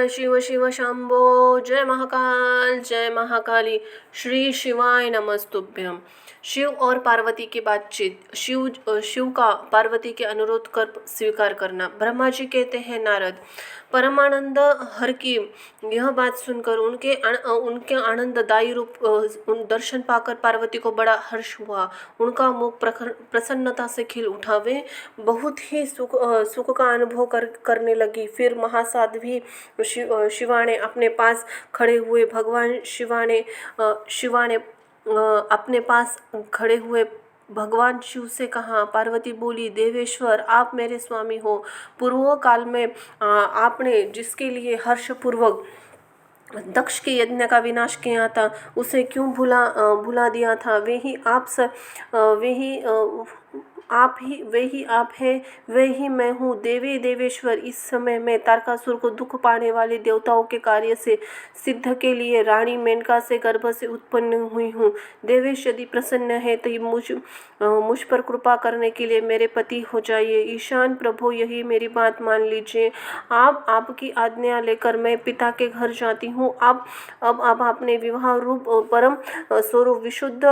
शिव शिव शंभो, जय महाकाल जय महाकाली, श्री शिवाय नमस्तुभ्यम। शिव और पार्वती की बातचीत। शिव का पार्वती के अनुरोध कर स्वीकार करना। ब्रह्मा जी कहते हैं, नारद परमानंद हर की यह बात सुनकर उनके आनंददायी रूप दर्शन पाकर पार्वती को बड़ा हर्ष हुआ। उनका मुख प्रसन्नता से खिल उठा। वे बहुत ही सुख का अनुभव करने लगी। फिर महासाध्वी शिवा ने अपने पास खड़े हुए अपने पास खड़े हुए भगवान शिव से कहा। पार्वती बोली, देवेश्वर आप मेरे स्वामी हो। पूर्व काल में आपने जिसके लिए हर्षपूर्वक दक्ष के यज्ञ का विनाश किया था, उसे क्यों भुला दिया था। वे ही आप हैं, वे ही मैं हूँ। देवेश्वर, इस समय मैं तारकासुर को दुख पाने वाले देवताओं के कार्य से सिद्ध के लिए रानी मेनका से गर्भ से उत्पन्न हुई हूँ। देवेश, यदि प्रसन्न है तो मुझ पर कृपा करने के लिए मेरे पति हो जाइए। ईशान प्रभु, यही मेरी बात मान लीजिए। आपकी आज्ञा लेकर मैं पिता के घर जाती हूँ। अब आपने विवाह रूप परम स्वरूप विशुद्ध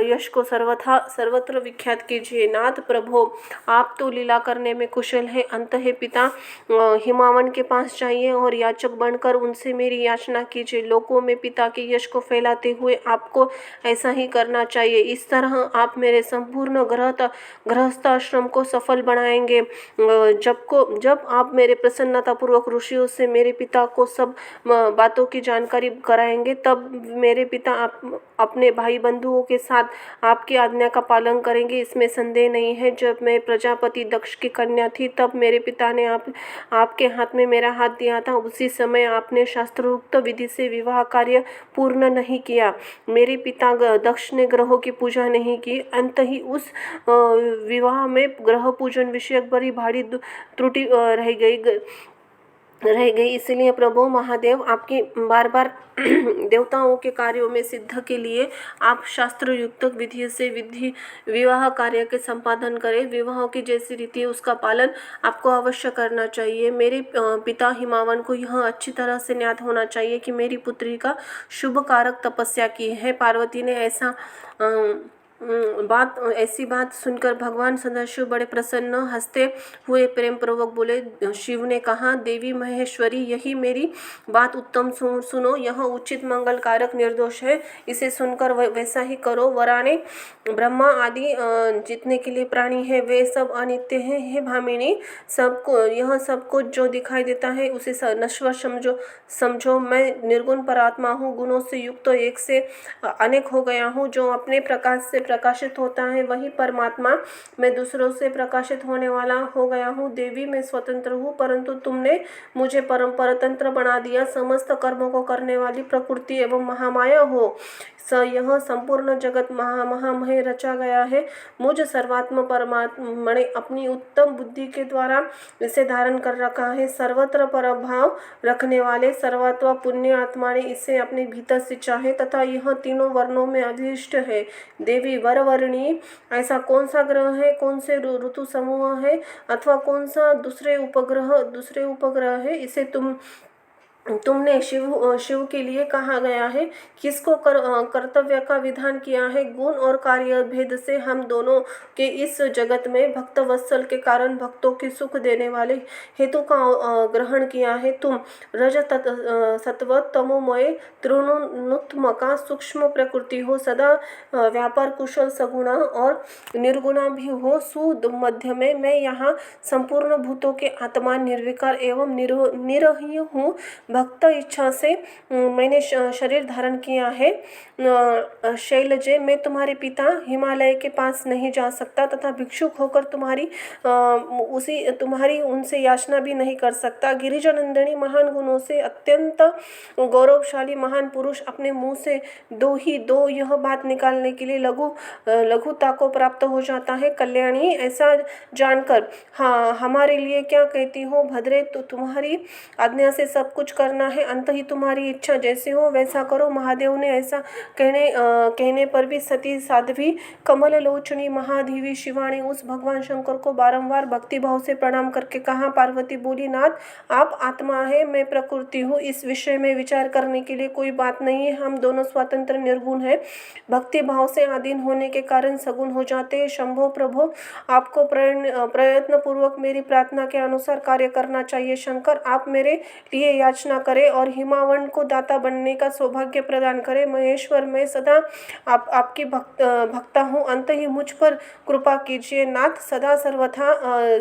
यश को सर्वत्र विख्यात कीजिए। नाथ प्रभो, आप तो लीला करने में कुशल है। अंत है पिता हिमावन के पास जाइए और याचक बनकर उनसे मेरी याचना कीजिए। लोकों में पिता के यश को फैलाते हुए आपको ऐसा ही करना चाहिए। इस तरह आप मेरे संपूर्ण गृहस्थाश्रम को सफल बनाएंगे। जब आप मेरे प्रसन्नतापूर्वक ऋषियों से मेरे पिता को सब बातों की जानकारी कराएंगे, तब मेरे पिता अपने भाई बंधुओं के साथ आपकी आज्ञा का पालन करेंगे, इसमें संदेह नहीं है। जब मैं प्रजापति दक्ष की कन्या थी, तब मेरे पिता ने आपके हाथ में मेरा हाथ दिया था। उसी समय आपने शास्त्रोक्त विधि से विवाह कार्य पूर्ण नहीं किया। मेरे पिता दक्ष ने ग्रहों की पूजा नहीं की। अंत ही उस विवाह में ग्रह पूजन विषयक बड़ी भारी त्रुटि रह गई। इसलिए प्रभु महादेव, आपकी बार देवताओं के कार्यों में सिद्ध के लिए आप शास्त्र युक्त विधि से विवाह कार्य के संपादन करें। विवाह की जैसी रीति है उसका पालन आपको अवश्य करना चाहिए। मेरे पिता हिमावन को यह अच्छी तरह से ज्ञात होना चाहिए कि मेरी पुत्री का शुभ कारक तपस्या की है। पार्वती ने ऐसी बात सुनकर भगवान सदाशिव बड़े प्रसन्न हंसते हुए प्रेम पूर्वक बोले। शिव ने कहा, देवी महेश्वरी, यही मेरी बात उत्तम सुनो। यह उचित मंगल कारक निर्दोष है, इसे सुनकर वैसा ही करो। वराने ब्रह्मा आदि जितने के लिए प्राणी है वे सब अनित्य हैं। हे भामिनी, यह सब कुछ जो दिखाई देता है उसे नश्वर समझो। मैं निर्गुण परात्मा हूँ, गुणों से युक्त एक से अनेक हो गया हूँ। जो अपने प्रकाश से प्रकाशित होता है वही परमात्मा। मैं दूसरों से प्रकाशित होने वाला हो गया हूँ। देवी, मैं स्वतंत्र हूँ, परंतु तुमने मुझे परतंत्र बना दिया। समस्त कर्मों को करने वाली प्रकृति एवं महामाया हो। यह संपूर्ण जगत महामय रचा गया है। मुझ सर्वात्म परमात्मा ने अपनी उत्तम बुद्धि के द्वारा इसे धारण कर रखा है। सर्वत्र प्रभाव रखने वाले सर्वत्व पुण्य आत्मा ने इसे अपने भीतर सिंचा है तथा यह तीनों वर्णों में अधिष्ठ है। देवी वरवर्णी, ऐसा कौन सा ग्रह है, कौन से ऋतु समूह है अथवा कौन सा दूसरे उपग्रह है, इसे तुमने शिव के लिए कहा गया है। किसको कर्तव्य का विधान किया है। गुण और कार्य भेद से हम दोनों के इस जगत में भक्त वत्सल के कारण भक्तों की सुख देने वाले हेतु का ग्रहण किया है। तुम रज सत्व तमोमय त्रिगुणात्मका सूक्ष्म प्रकृति हो। सदा व्यापार कुशल सगुणा और निर्गुणा भी हो। सुद मध्य में मैं यहाँ संपूर्ण भूतों के आत्मा निर्विकार एवं निरहीय हूँ। भक्त इच्छा से मैंने शरीर धारण किया है। शैलजे, मैं तुम्हारे पिता हिमालय के पास नहीं जा सकता तथा भिक्षुक होकर तुम्हारी उनसे याचना भी नहीं कर सकता। गिरिजानंदिनी, महान गुणों से अत्यंत गौरवशाली महान पुरुष अपने मुंह से दो यह बात निकालने के लिए लघुता को प्राप्त हो जाता है। कल्याणी, ऐसा जानकर हाँ हमारे लिए क्या कहती हो। भद्रे, तो तुम्हारी आज्ञा से सब कुछ कर करना है, अंत ही तुम्हारी इच्छा, जैसे हो वैसा करो। महादेव ने ऐसा कहने पर भी सती साध्वी कमल लोचनी महादेवी शिवानी उस भगवान शंकर को बारंबार भक्ति भाव से प्रणाम करके कहा। पार्वती बोली, नाथ आप आत्मा है, मैं प्रकृति हूँ, इस विषय में विचार करने के लिए कोई बात नहीं है। हम दोनों स्वतंत्र निर्गुण है, भक्ति भाव से अधीन होने के कारण सगुण हो जाते हैं। शंभो प्रभो, आपको प्रयत्न पूर्वक मेरी प्रार्थना के अनुसार कार्य करना चाहिए। शंकर, आप मेरे लिए याचना करें और हिमावण को दाता बनने का सौभाग्य प्रदान करें। महेश्वर, मैं सदा आपकी भक्ता हूँ, अंत ही मुझ पर कृपा कीजिए। नाथ, सदा सर्वथा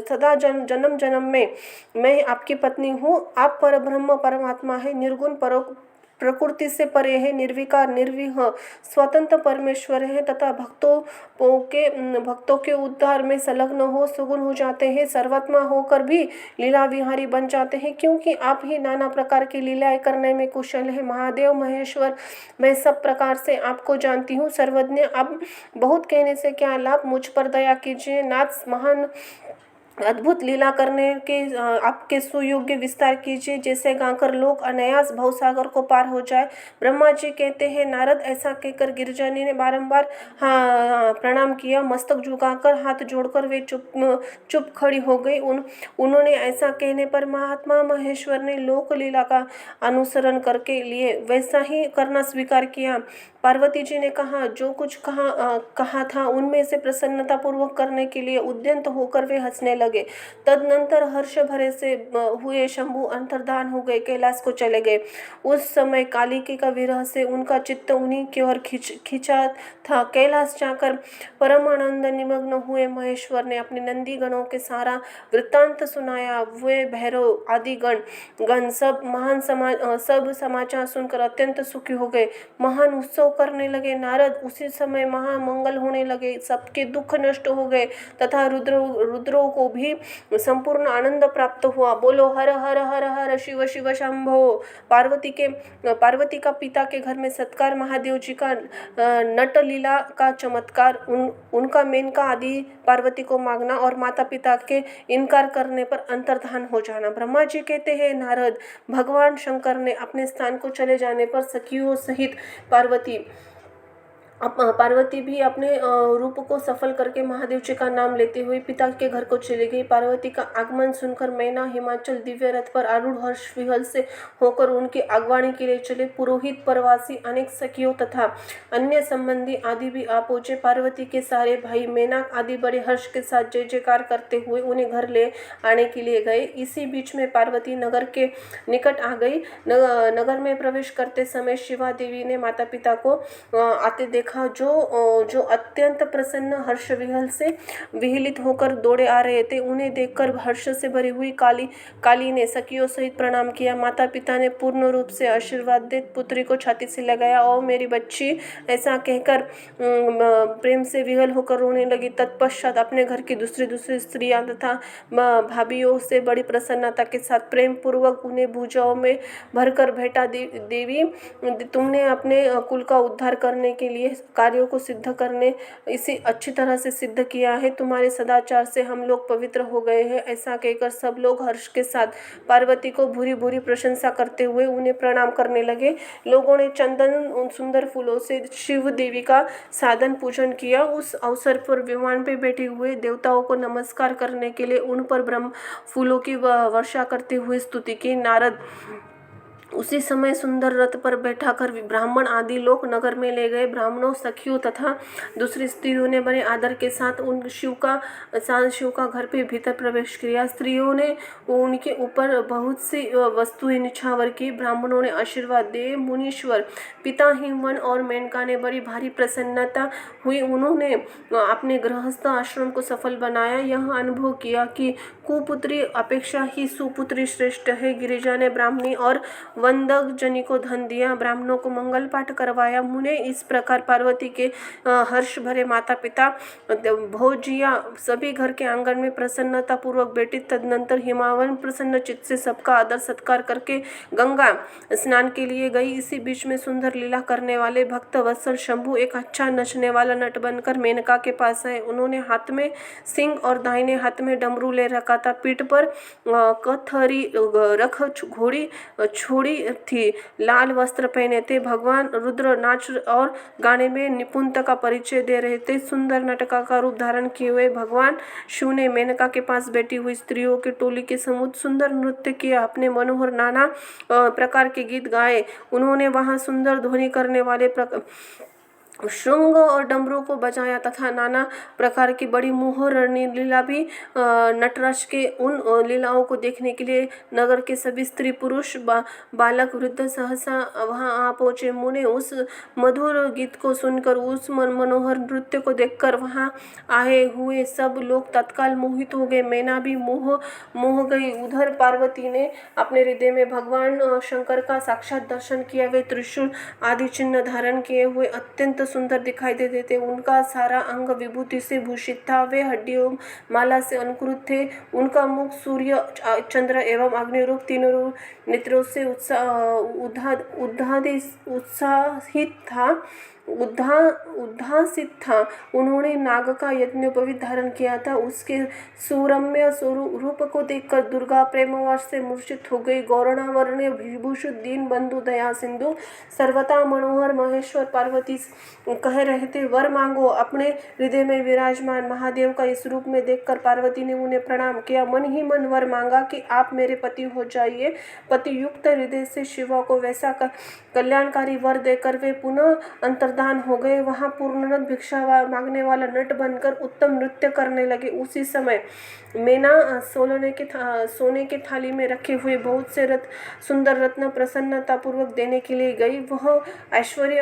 सदा जन्म जन्म में मैं आपकी पत्नी हूँ। आप परब्रह्म परमात्मा है, निर्गुण प्रकृति से परे है, निर्विकार निर्विह स्वतंत्र परमेश्वर है तथा भक्तों के उद्धार में संलग्न हो सुगुण हो जाते हैं, सर्वात्मा होकर भी लीला विहारी बन जाते हैं, क्योंकि आप ही नाना प्रकार की लीलाएं करने में कुशल है। महादेव महेश्वर, मैं सब प्रकार से आपको जानती हूँ, सर्वज्ञ, अब बहुत कहने से क्या लाभ, मुझ पर दया कीजिए। नाथ, महान अद्भुत लीला करने के आपके सुयोग्य विस्तार कीजिए, जैसे गाकर लोग अनायास भवसागर को पार हो जाए। ब्रह्मा जी कहते हैं, नारद, ऐसा कहकर गिरिजानी ने बारंबार प्रणाम किया। मस्तक झुकाकर हाथ जोड़कर वे चुप खड़ी हो गई। उन्होंने ऐसा कहने पर महात्मा महेश्वर ने लोक लीला का अनुसरण करके लिए वैसा ही करना स्वीकार किया। पार्वती जी ने कहा, जो कुछ कहा था उनमें से प्रसन्नता पूर्वक करने के लिए उद्यत होकर वे हंसने लगे। तदनंतर हर्ष भरे से हुए शंभु अंतर्धान हो गए, कैलाश को चले गए। उस समय कालिकी का विरह से उनका चित्त उन्हीं की ओर खिंचा था। कैलाश जाकर परमानंद निमग्न हुए महेश्वर ने अपने नंदी गणों के सारा वृत्तांत सुनाया। वे भैरव आदि गण सब समाचार सुनकर अत्यंत सुखी हो गए, महान उत्सव करने लगे। नारद, उसी समय महामंगल होने लगे, सबके दुख नष्ट हो गए तथा रुद्रों को भी संपूर्ण आनंद प्राप्त हुआ। बोलो हर हर हर हर शिव शिव शंभो। पार्वती का पिता के घर में सत्कार, महादेव जी का नट लीला का चमत्कार, उनका मेनका आदि पार्वती को मांगना और माता पिता के इनकार करने पर अंतर्धान हो जाना। ब्रह्मा जी कहते हैं, नारद, भगवान शंकर ने अपने स्थान को चले जाने पर सखियों सहित पार्वती भी अपने रूप को सफल करके महादेव जी का नाम लेते हुए पिता के घर को चली गई। पार्वती का आगमन सुनकर मैना हिमाचल दिव्य रथ पर आरूढ़ हर्ष विहल से होकर उनकी अगवानी के लिए चले। पुरोहित, परवासी, अनेक सखियों तथा अन्य संबंधी आदि भी आ पहुंचे। पार्वती के सारे भाई मेनाक आदि बड़े हर्ष के साथ जय जयकार करते हुए उन्हें घर ले आने के लिए गए। इसी बीच में पार्वती नगर के निकट आ गई। नगर में प्रवेश करते समय शिवा देवी ने माता पिता को आते देखा, जो अत्यंत प्रसन्न हर्ष विहल से विहलित होकर दौड़े आ रहे थे। उन्हें देखकर हर्ष से भरी हुई काली ने सखियों सहित प्रणाम किया। माता पिता ने पूर्ण रूप से आशीर्वाद दे पुत्री को छाती से लगाया। ओ मेरी बच्ची, ऐसा कहकर प्रेम से विहल होकर रोने लगी। तत्पश्चात अपने घर की दूसरी स्त्रियां तथा भाभियों से बड़ी प्रसन्नता के साथ प्रेम पूर्वक उन्हें भुजाओं में भरकर भेंटा। देवी, तुमने अपने कुल का उद्धार करने के लिए कार्यों को सिद्ध करने इसे अच्छी तरह से सिद्ध किया है। तुम्हारे सदाचार से हम लोग पवित्र हो गए हैं। ऐसा कहकर सब लोग हर्ष के साथ पार्वती को भूरी भूरी प्रशंसा करते हुए उन्हें प्रणाम करने लगे। लोगों ने चंदन उन सुंदर फूलों से शिव देवी का साधन पूजन किया। उस अवसर पर विमान पे बैठे हुए देवताओं को नमस्कार करने के लिए उन पर ब्रह्म फूलों की वर्षा करते हुए स्तुति की। नारद उसी समय सुंदर रथ पर बैठाकर ब्राह्मण आदि लोग नगर में ले गए। ब्राह्मणों, सखियों तथा दूसरी स्त्रियों ने बड़े आदर के साथ शिव का घर पे भीतर प्रवेश किया। स्त्रियों ने उनके ऊपर बहुत सी वस्तुएं निछावर की। ब्राह्मणों ने आशीर्वाद दिए। मुनीश्वर, पिता हिमवन और मेनका ने बड़ी भारी प्रसन्नता हुई। उन्होंने अपने गृहस्थ आश्रम को सफल बनाया। यह अनुभव किया कि कुपुत्री अपेक्षा ही सुपुत्री श्रेष्ठ है। गिरिजा ने ब्राह्मणी और वंदक जनी को धन दिया, ब्राह्मणों को मंगल पाठ करवाया। मुने इस प्रकार पार्वती के हर्ष भरे माता पिता भोजिया सभी घर के आंगन में प्रसन्नता पूर्वक बैठी। तदनंतर हिमावन प्रसन्न चित्त से सबका आदर सत्कार करके गंगा स्नान के लिए गई। इसी बीच में सुंदर लीला करने वाले भक्त वत्सल शंभु एक अच्छा नचने वाला नट बनकर मेनका के पास आए। उन्होंने हाथ में सिंह और दाहिने हाथ में डमरू ले रखा था। पीठ पर कथरी रख घोड़ी छोड़ी जोड़ी थी, लाल वस्त्र पहने थे। भगवान रुद्र नाच और गाने में निपुणता का परिचय दे रहे थे। सुंदर नटका का रूप धारण किए हुए भगवान शिव ने मेनका के पास बैठी हुई स्त्रियों की टोली के समुद्र सुंदर नृत्य किया। अपने मनोहर नाना प्रकार के गीत गाए। उन्होंने वहां सुंदर ध्वनि करने वाले शृंग और डमरू को बजाया तथा नाना प्रकार की बड़ी मोहर लीला भी। नटराज के उन लीलाओं को देखने के लिए नगर के सभी स्त्री पुरुष बालक वृद्ध सहसा वहां आ पहुंचे। मुने उस मधुर गीत को सुनकर, उस मनोहर नृत्य को देखकर वहां आए हुए सब लोग तत्काल मोहित हो गए। मैना भी मोह गई। उधर पार्वती ने अपने हृदय में भगवान शंकर का साक्षात दर्शन किया। वे त्रिशूल आदि चिन्ह धारण किए हुए अत्यंत सुंदर दिखाई देते थे। उनका सारा अंग विभूति से भूषित था। वे हड्डियों माला से अलंकृत थे। उनका मुख सूर्य, चंद्र एवं अग्निरूप तीनों नेत्रों से उद्भासित था। उन्होंने नाग का यज्ञोपवीत धारण किया था। उसके सुरम्य रूप को देखकर दुर्गा प्रेमवश से मूर्छित हो गई। गौरणावर्ण विभूषित दीन बंधु दया सिंधु सर्वथा मनोहर महेश्वर पार्वती कह रहे थे, वर मांगो। अपने हृदय में विराजमान महादेव का इस रूप में देखकर पार्वती ने उन्हें प्रणाम किया। मन ही मन वर मांगा कि आप मेरे पति हो जाइए। पति युक्त हृदय से शिवा को वैसा कल्याणकारी वर देकर वे पुनः अंतर्धान हो गए। वहां पूर्णनद भिक्षा मांगने वाला नट बनकर उत्तम नृत्य करने लगे। उसी समय मैना सोने के थाली में रखे हुए बहुत से सुंदर रत्न प्रसन्नता पूर्वक देने के लिए गई।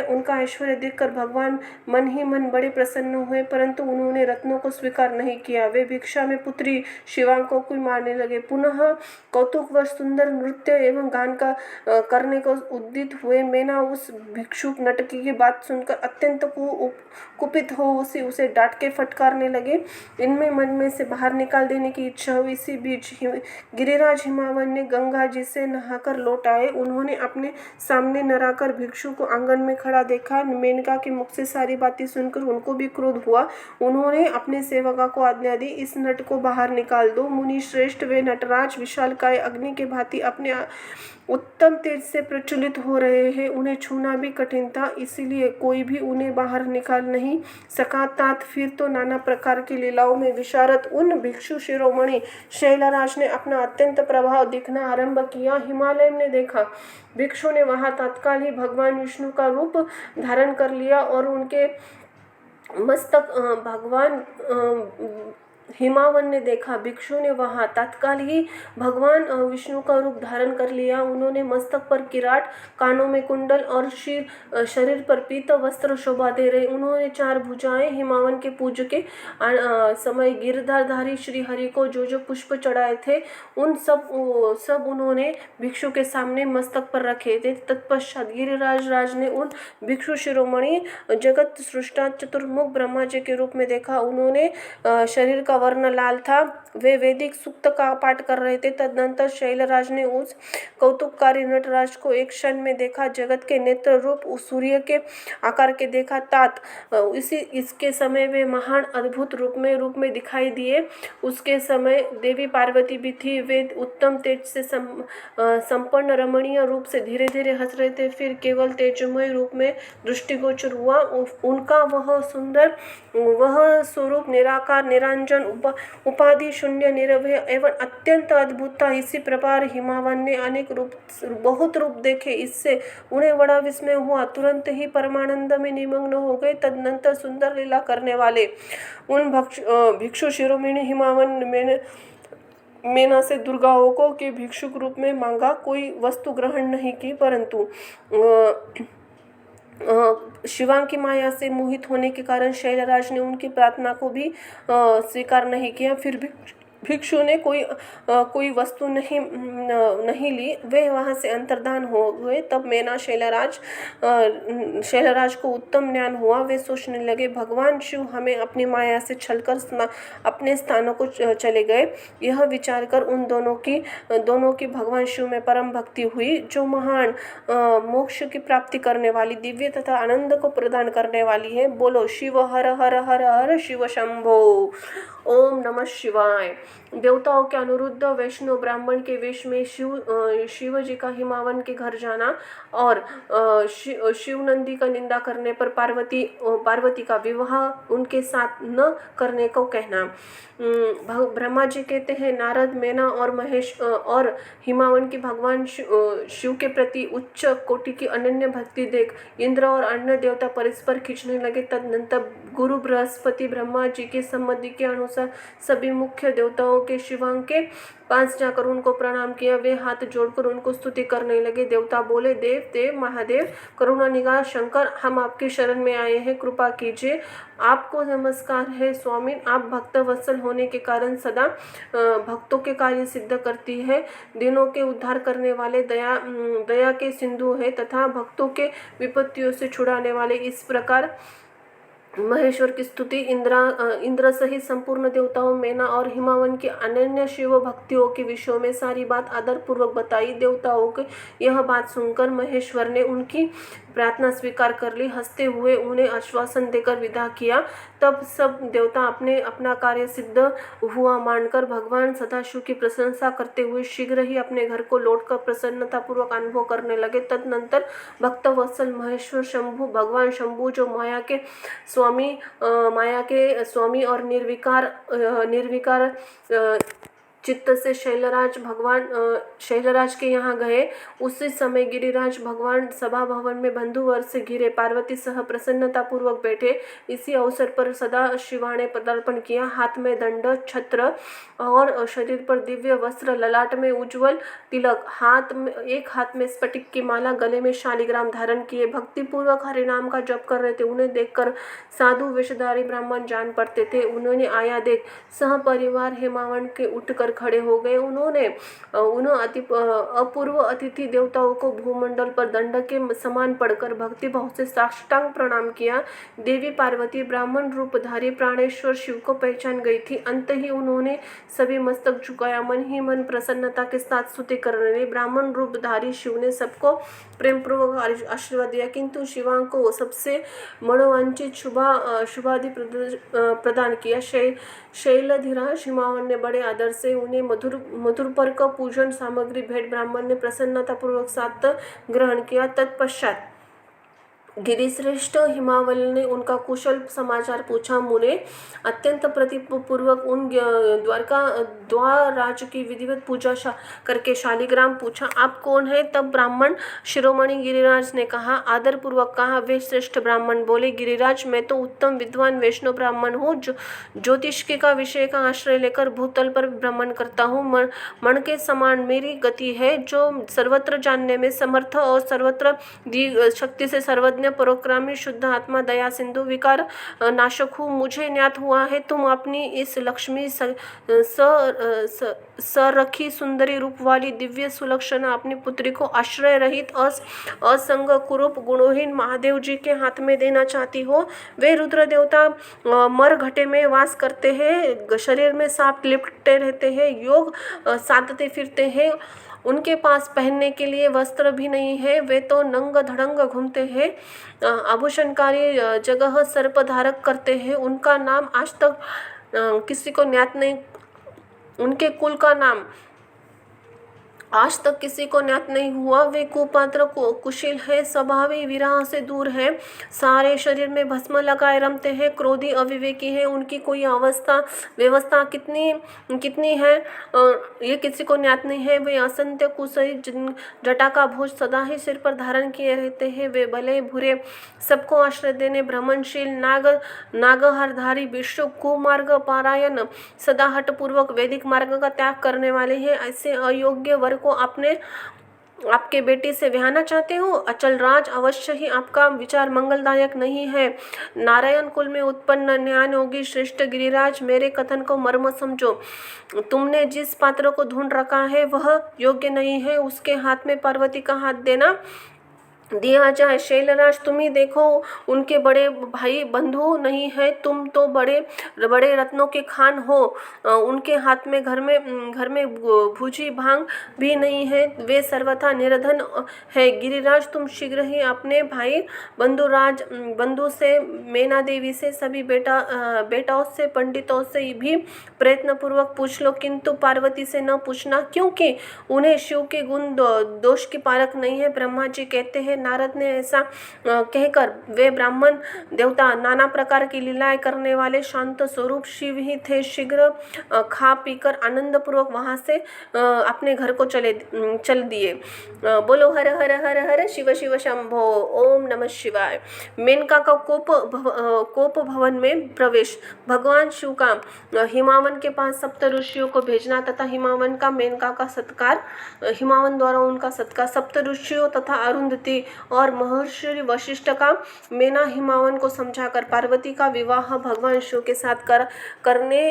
उनका ऐश्वर्य देखकर भगवान मन ही मन बड़े प्रसन्न हुए, परंतु उन्होंने रत्नों को स्वीकार नहीं किया। वे भिक्षा में पुत्री शिवांको को मारने लगे। पुनः कौतुकवश सुंदर नृत्य एवं गान करने को उद्यत हुए। मैना उस भिक्षुक नटकी की बात सुनकर अत्यंत कुपित हो उसे डांट के फटकारने लगे। इनमें मन में से बाहर निकाल देने की इच्छा हुई। इसी बीच गिरिराज हिमावन ने गंगा जी से नहाकर लौट आए। उन्होंने अपने सामने नराकर भिक्षु को आंगन में खड़ा देखा। मेनका के मुख से सारी बातें सुनकर उनको भी क्रोध हुआ। उन्होंने अपने सेवका को आज्ञा दी, इस नट को बाहर निकाल दो। मुनि श्रेष्ठ, वे नटराज विशालकाय अग्नि के भांति अपने उत्तम तेज से प्रज्वलित हो रहे हैं। उन्हें छूना भी कठिन था, इसीलिए कोई भी उन्हें बाहर निकाल नहीं सका। तात फिर तो नाना प्रकार की लीलाओं में विशारद उन भिक्षु शिरोमणि शैलराज ने अपना अत्यंत प्रभाव दिखना आरंभ किया। हिमालय ने देखा। भिक्षु ने वहां तत्काल ही भगवान विष्णु का रूप धारण कर लिया और उनके मस्तक हिमावन ने देखा। भिक्षु ने वहां तत्काल ही भगवान विष्णु का रूप धारण कर लिया। उन्होंने मस्तक पर किराट, कानों में कुंडल और शरीर पर पीत वस्त्र शोभा दे रहे। उन्होंने चार भुजाएं हिमावन के पूज के समय गिरधारधारी श्री हरि को जो पुष्प चढ़ाए थे उन सब उन्होंने भिक्षु के सामने मस्तक पर रखे थे। तत्पश्चात गिरिराज राज ने उन भिक्षु शिरोमणि जगत सृष्टा चतुर्मुख ब्रह्मा जी के रूप में देखा। उन्होंने शरीर का वर्ण लाल था। वे वैदिक सूक्त का पाठ कर रहे थे। तदनंतर शैलराज ने उस कौतुककारी नटराज को एक क्षण में देखा। जगत के नेत्र रूप सूर्य के आकार के देखा। तात इसके समय वे महान अद्भुत रूप में दिखाई दिए। उसके समय देवी पार्वती भी थी। वे उत्तम तेज से संपन्न रमणीय रूप से धीरे धीरे हंस रहे थे। फिर केवल तेजमय रूप में दृष्टिगोचर हुआ। उनका वह स्वरूप निराकार, निरंजन, उपाधि शून्य, निर्भय एवं अत्यंत अद्भुत था। इसी प्रकार हिमावन ने बहुत रूप देखे। इससे उन्हें बड़ा विस्मय हुआ। तुरंत ही परमानंद में निमग्न हो गए। तदनंतर सुंदर लीला करने वाले उन भिक्षु शिरोमणि हिमावन मैना से दुर्गाओं को के भिक्षुक रूप में मांगा। कोई वस्तु ग्रहण नहीं की, परंतु शिवांग की माया से मोहित होने के कारण शैलराज ने उनकी प्रार्थना को भी स्वीकार नहीं किया। फिर भी भिक्षु ने कोई वस्तु नहीं ली। वे वहां से अंतर्धान हो गए। तब मैना शैलराज को उत्तम ज्ञान हुआ। वे सोचने लगे, भगवान शिव हमें अपनी माया से छलकर अपने स्थानों को चले गए। यह विचार कर उन दोनों की भगवान शिव में परम भक्ति हुई, जो महान मोक्ष की प्राप्ति करने वाली, दिव्य तथा आनंद को प्रदान करने वाली है। बोलो शिव हर हर हर हर शिव शंभो। ओम नमः शिवाय। देवताओं के अनुरुद्ध वैष्णव ब्राह्मण के वेश में शिव जी का हिमावन के घर जाना और शिव नंदी का निंदा करने पर पार्वती का विवाह उनके साथ न करने को कहना। ब्रह्मा जी कहते हैं, नारद, मैना और महेश और हिमावन की भगवान शिव के प्रति उच्च कोटि की अनन्य भक्ति देख इंद्र और अन्य देवता परस्पर खींचने लगे। तदनंतर गुरु बृहस्पति ब्रह्मा जी की सम्मति के अनुसार सभी मुख्य देवताओं के शिवांग के पास जाकर उनको प्रणाम किया। वे हाथ जोड़कर उनको स्तुति करने लगे। देवता बोले, देव देव महादेव, करुणा निगाह शंकर, हम आपकी शरण में आए हैं, कृपा कीजिए। आपको नमस्कार है स्वामी, आप भक्त वत्सल होने के कारण सदा भक्तों के कार्य सिद्ध करती है, दिनों के उद्धार करने वाले दया के सिंधु है तथा भक्तों के विपत्तियों से छुड़ाने वाले। इस प्रकार महेश्वर की स्तुति इंद्र सहित संपूर्ण देवताओं, मैना और हिमावन की अनन्य शिव भक्तियों के विषयों में सारी बात आदर पूर्वक बताई। देवताओं के यह बात सुनकर महेश्वर ने उनकी प्रार्थना स्वीकार कर ली। हंसते हुए उन्हें आश्वासन देकर विदा किया। तब सब देवता अपना कार्य सिद्ध हुआ मानकर भगवान सदाशिव की प्रशंसा करते हुए शीघ्र ही अपने घर को लौटकर प्रसन्नतापूर्वक अनुभव करने लगे। तदनंतर भक्त वत्सल महेश्वर शंभु, भगवान शंभु जो माया के स्वामी और निर्विकार चित्त से शैलराज के यहाँ गए। उसी समय गिरिराज भगवान सभा भवन में बंधुवर से घिरे पार्वती सह प्रसन्नता पूर्वक बैठे। इसी अवसर पर सदा शिवा ने पदार्पण किया। हाथ में दंड, छत्र और शरीर पर दिव्य वस्त्र, ललाट में उज्ज्वल तिलक, एक हाथ में स्फटिक की माला, गले में शालिग्राम धारण किए भक्ति पूर्वक हरिनाम का जप कर रहे थे। उन्हें देखकर साधु वेशधारी ब्राह्मण जान पड़ते थे। उन्होंने आया देख सह परिवार हिमावन के उठकर खड़े हो गए। उन्होंने अपूर्व अतिथि देवताओं को भूमंडल पर दंड के समान पड़कर भक्ति भाव से साष्टांग प्रणाम किया। देवी पार्वती ब्राह्मण रूपधारी प्राणेश्वर शिव को पहचान गई थी। अंत ही उन्होंने सभी मस्तक झुकाया, मन ही मन प्रसन्नता के साथ स्तुति करने लगे। ब्राह्मण रूपधारी शिव ने सबको प्रेम पूर्वक आशीर्वाद दिया, किंतु शिवांग को सबसे मनोवांछित शुभादि प्रदान किया। शैलधिराज हिमावन ने बड़े आदर से उन्हें मधुरपर्क पूजन सामग्री भेंट ब्राह्मण ने प्रसन्नतापूर्वक साथ ग्रहण किया। तत्पश्चात गिरिश्रेष्ठ हिमावल ने उनका कुशल समाचार पूछा। मुने अत्यंत प्रतिपूर्वक उन द्वाराज की विधिवत पूजा करके शालिग्राम पूछा, आप कौन है? तब ब्राह्मण शिरोमणि गिरिराज ने कहा, आदर पूर्वक कहा। वे श्रेष्ठ ब्राह्मण बोले, गिरिराज, मैं तो उत्तम विद्वान वैष्णव ब्राह्मण हूँ, ज्योतिष का विषय का आश्रय लेकर भूतल पर भ्रमण करता हूँ। मन के समान मेरी गति है, जो सर्वत्र जानने में समर्थ और सर्वत्र दी शक्ति से सर्वज्ञ पराक्रमी शुद्ध आत्मा दया सिंधु विकार नाशक हूँ। मुझे ज्ञात हुआ है तुम अपनी इस लक्ष्मी सरखी सुंदरी रूप वाली दिव्य सुलक्षणा अपनी पुत्री को आश्रय रहित असंग कुरूप गुणोहीन महादेव जी के हाथ में देना चाहती हो। वे रुद्र देवता मरघटे में वास करते हैं, शरीर में सांप लिपटे रहते हैं, योग साधते फिरते हैं। उनके पास पहनने के लिए वस्त्र भी नहीं है, वे तो नंग धड़ंग घूमते हैं, आभूषणकारी जगह सर्प धारक करते हैं। उनका नाम आज तक किसी को ज्ञात नहीं, उनके कुल का नाम आज तक किसी को ज्ञात नहीं हुआ। वे कुपात्र कुशील है, स्वभावी विरह से दूर है, सारे शरीर में भस्म लगाए रमते हैं, क्रोधी अविवेकी है। उनकी कोई व्यवस्था कितनी है ये किसी को ज्ञात नहीं है। वे असंख्य कुसहित जटा का भोज सदा ही सिर पर धारण किए रहते हैं। वे भले बुरे सबको आश्रय देने भ्रमणशील नागहारधारी विश्व कुमार्ग पारायण सदा हट पूर्वक वैदिक मार्ग का त्याग करने वाले हैं। ऐसे अयोग्य वर को आपके बेटे से ब्याहना चाहते हो? अचल राज, अवश्य ही आपका विचार मंगलदायक नहीं है। नारायण कुल में उत्पन्न ज्ञान योगी श्रेष्ठ गिरिराज, मेरे कथन को मर्म समझो। तुमने जिस पात्र को ढूंढ रखा है वह योग्य नहीं है, उसके हाथ में पार्वती का हाथ देना दिया जाए। शैलराज तुम ही देखो, उनके बड़े भाई बंधु नहीं है, तुम तो बड़े बड़े रत्नों के खान हो। उनके हाथ में घर में भूजी भांग भी नहीं है, वे सर्वथा निर्धन है। गिरिराज तुम शीघ्र ही अपने भाई बंधु से, मैना देवी से, सभी बेटाओं से, पंडितों से भी प्रयत्न पूर्वक पूछ लो, किंतु पार्वती से न पूछना, क्योंकि उन्हें शिव के गुण दोष की पारख नहीं है। ब्रह्मा जी कहते हैं, नारद ने ऐसा कहकर, वे ब्राह्मण देवता नाना प्रकार की लीलाएं करने वाले शांत स्वरूप शिव ही थे। शीघ्र खा पीकर आनंद पूर्वक वहां से अपने घर को चल दिए। बोलो हर हर हर हर शिव शिव शंभो, ओम नमः शिवाय। मेनका का कोप भवन में प्रवेश। भगवान शिव का हिमावन के पास सप्त ऋषियों को भेजना तथा हिमावन का मेनका का सत्कार, हिमावन द्वारा उनका सत्कार। सप्त ऋषियों तथा अरुंधति और महर्षि वशिष्ठ का मेना हिमावन को समझाकर पार्वती का विवाह भगवान शिव के साथ करने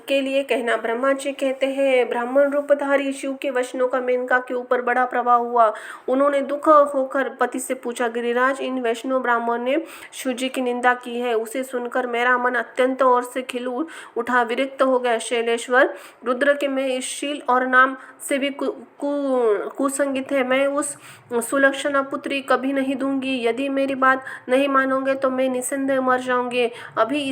के लिए कहना। ब्रह्मा जी कहते हैं, ब्राह्मण रूपधारी शिव के वचनों का मेनका के ऊपर बड़ा प्रभाव हुआ। उन्होंने दुख होकर पति से पूछा, गिरिराज, इन वैष्णव ब्राह्मण ने शिव जी की निंदा की है। उसे सुनकर मेरा मन अत्यंत और से खिल उठा, विरक्त हो गया। शैलेश्वर रुद्र के मैं इस शील और नाम से भी कुसंगित है। मैं उस सुलक्षणा पुत्री कभी नहीं दूंगी। यदि मेरी बात नहीं मानोगे तो मैं निसंदेह मर जाऊंगी। अभी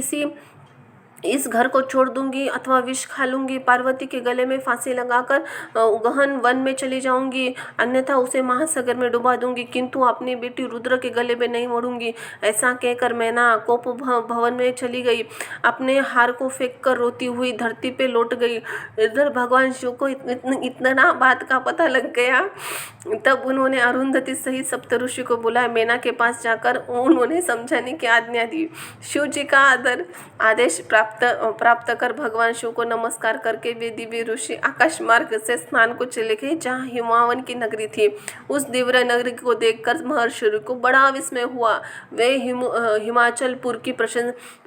इस घर को छोड़ दूंगी अथवा विष खा लूंगी। पार्वती के गले में फांसी लगाकर गहन वन में चली जाऊंगी, अन्यथा उसे महासागर में डुबा दूंगी, किंतु अपनी बेटी रुद्र के गले में नहीं मरूंगी। ऐसा कहकर मैना कोप भवन में चली गई। अपने हार को फेंक कर रोती हुई धरती पे लौट गई। इधर भगवान शिव को इतना बात का पता लग गया। तब उन्होंने अरुंधति सहित सप्तऋषि को बुलाया। मैना के पास जाकर उन्होंने समझाने की आज्ञा दी। शिव जी का आदेश प्राप्त कर भगवान शिव को नमस्कार करके वे दिव्य ऋषि आकाश मार्ग से स्नान को चले गए, जहाँ हिमावन की नगरी थी। उस दिव्य नगरी को देखकर महर्षि को बड़ा विस्मय हुआ। वे हिमाचलपुर की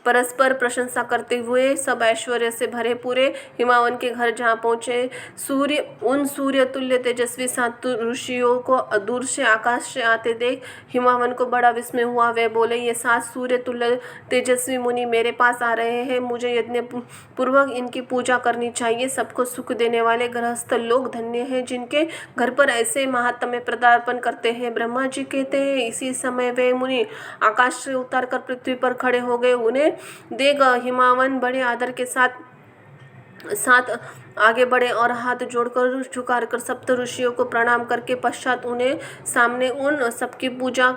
परस्पर प्रशंसा करते हुए सब ऐश्वर्य से भरे पूरे हिमावन के घर जहाँ पहुँचे, सूर्य तुल्य तेजस्वी सात ऋषियों को दूर से आकाश से आते देख हिमावन को बड़ा विस्मय हुआ। वे बोले, ये 7 सूर्य तुल्य तेजस्वी मुनि मेरे पास आ रहे हैं, मुझे यज्ञ पूर्वक इनकी पूजा करनी चाहिए। सबको सुख देने वाले गृहस्थ लोग धन्य हैं, जिनके घर पर ऐसे महात्म्य पदार्पण करते हैं। ब्रह्मा जी कहते हैं, इसी समय वे मुनि आकाश से उतरकर पृथ्वी पर खड़े हो गए। उन्हें देख हिमावन बड़े आदर के साथ आगे बढ़े और हाथ जोड़कर झुकाकर सप्त ऋषियों को प्रणाम करके पश्चात उन्हें सामने उन सबकी पूजा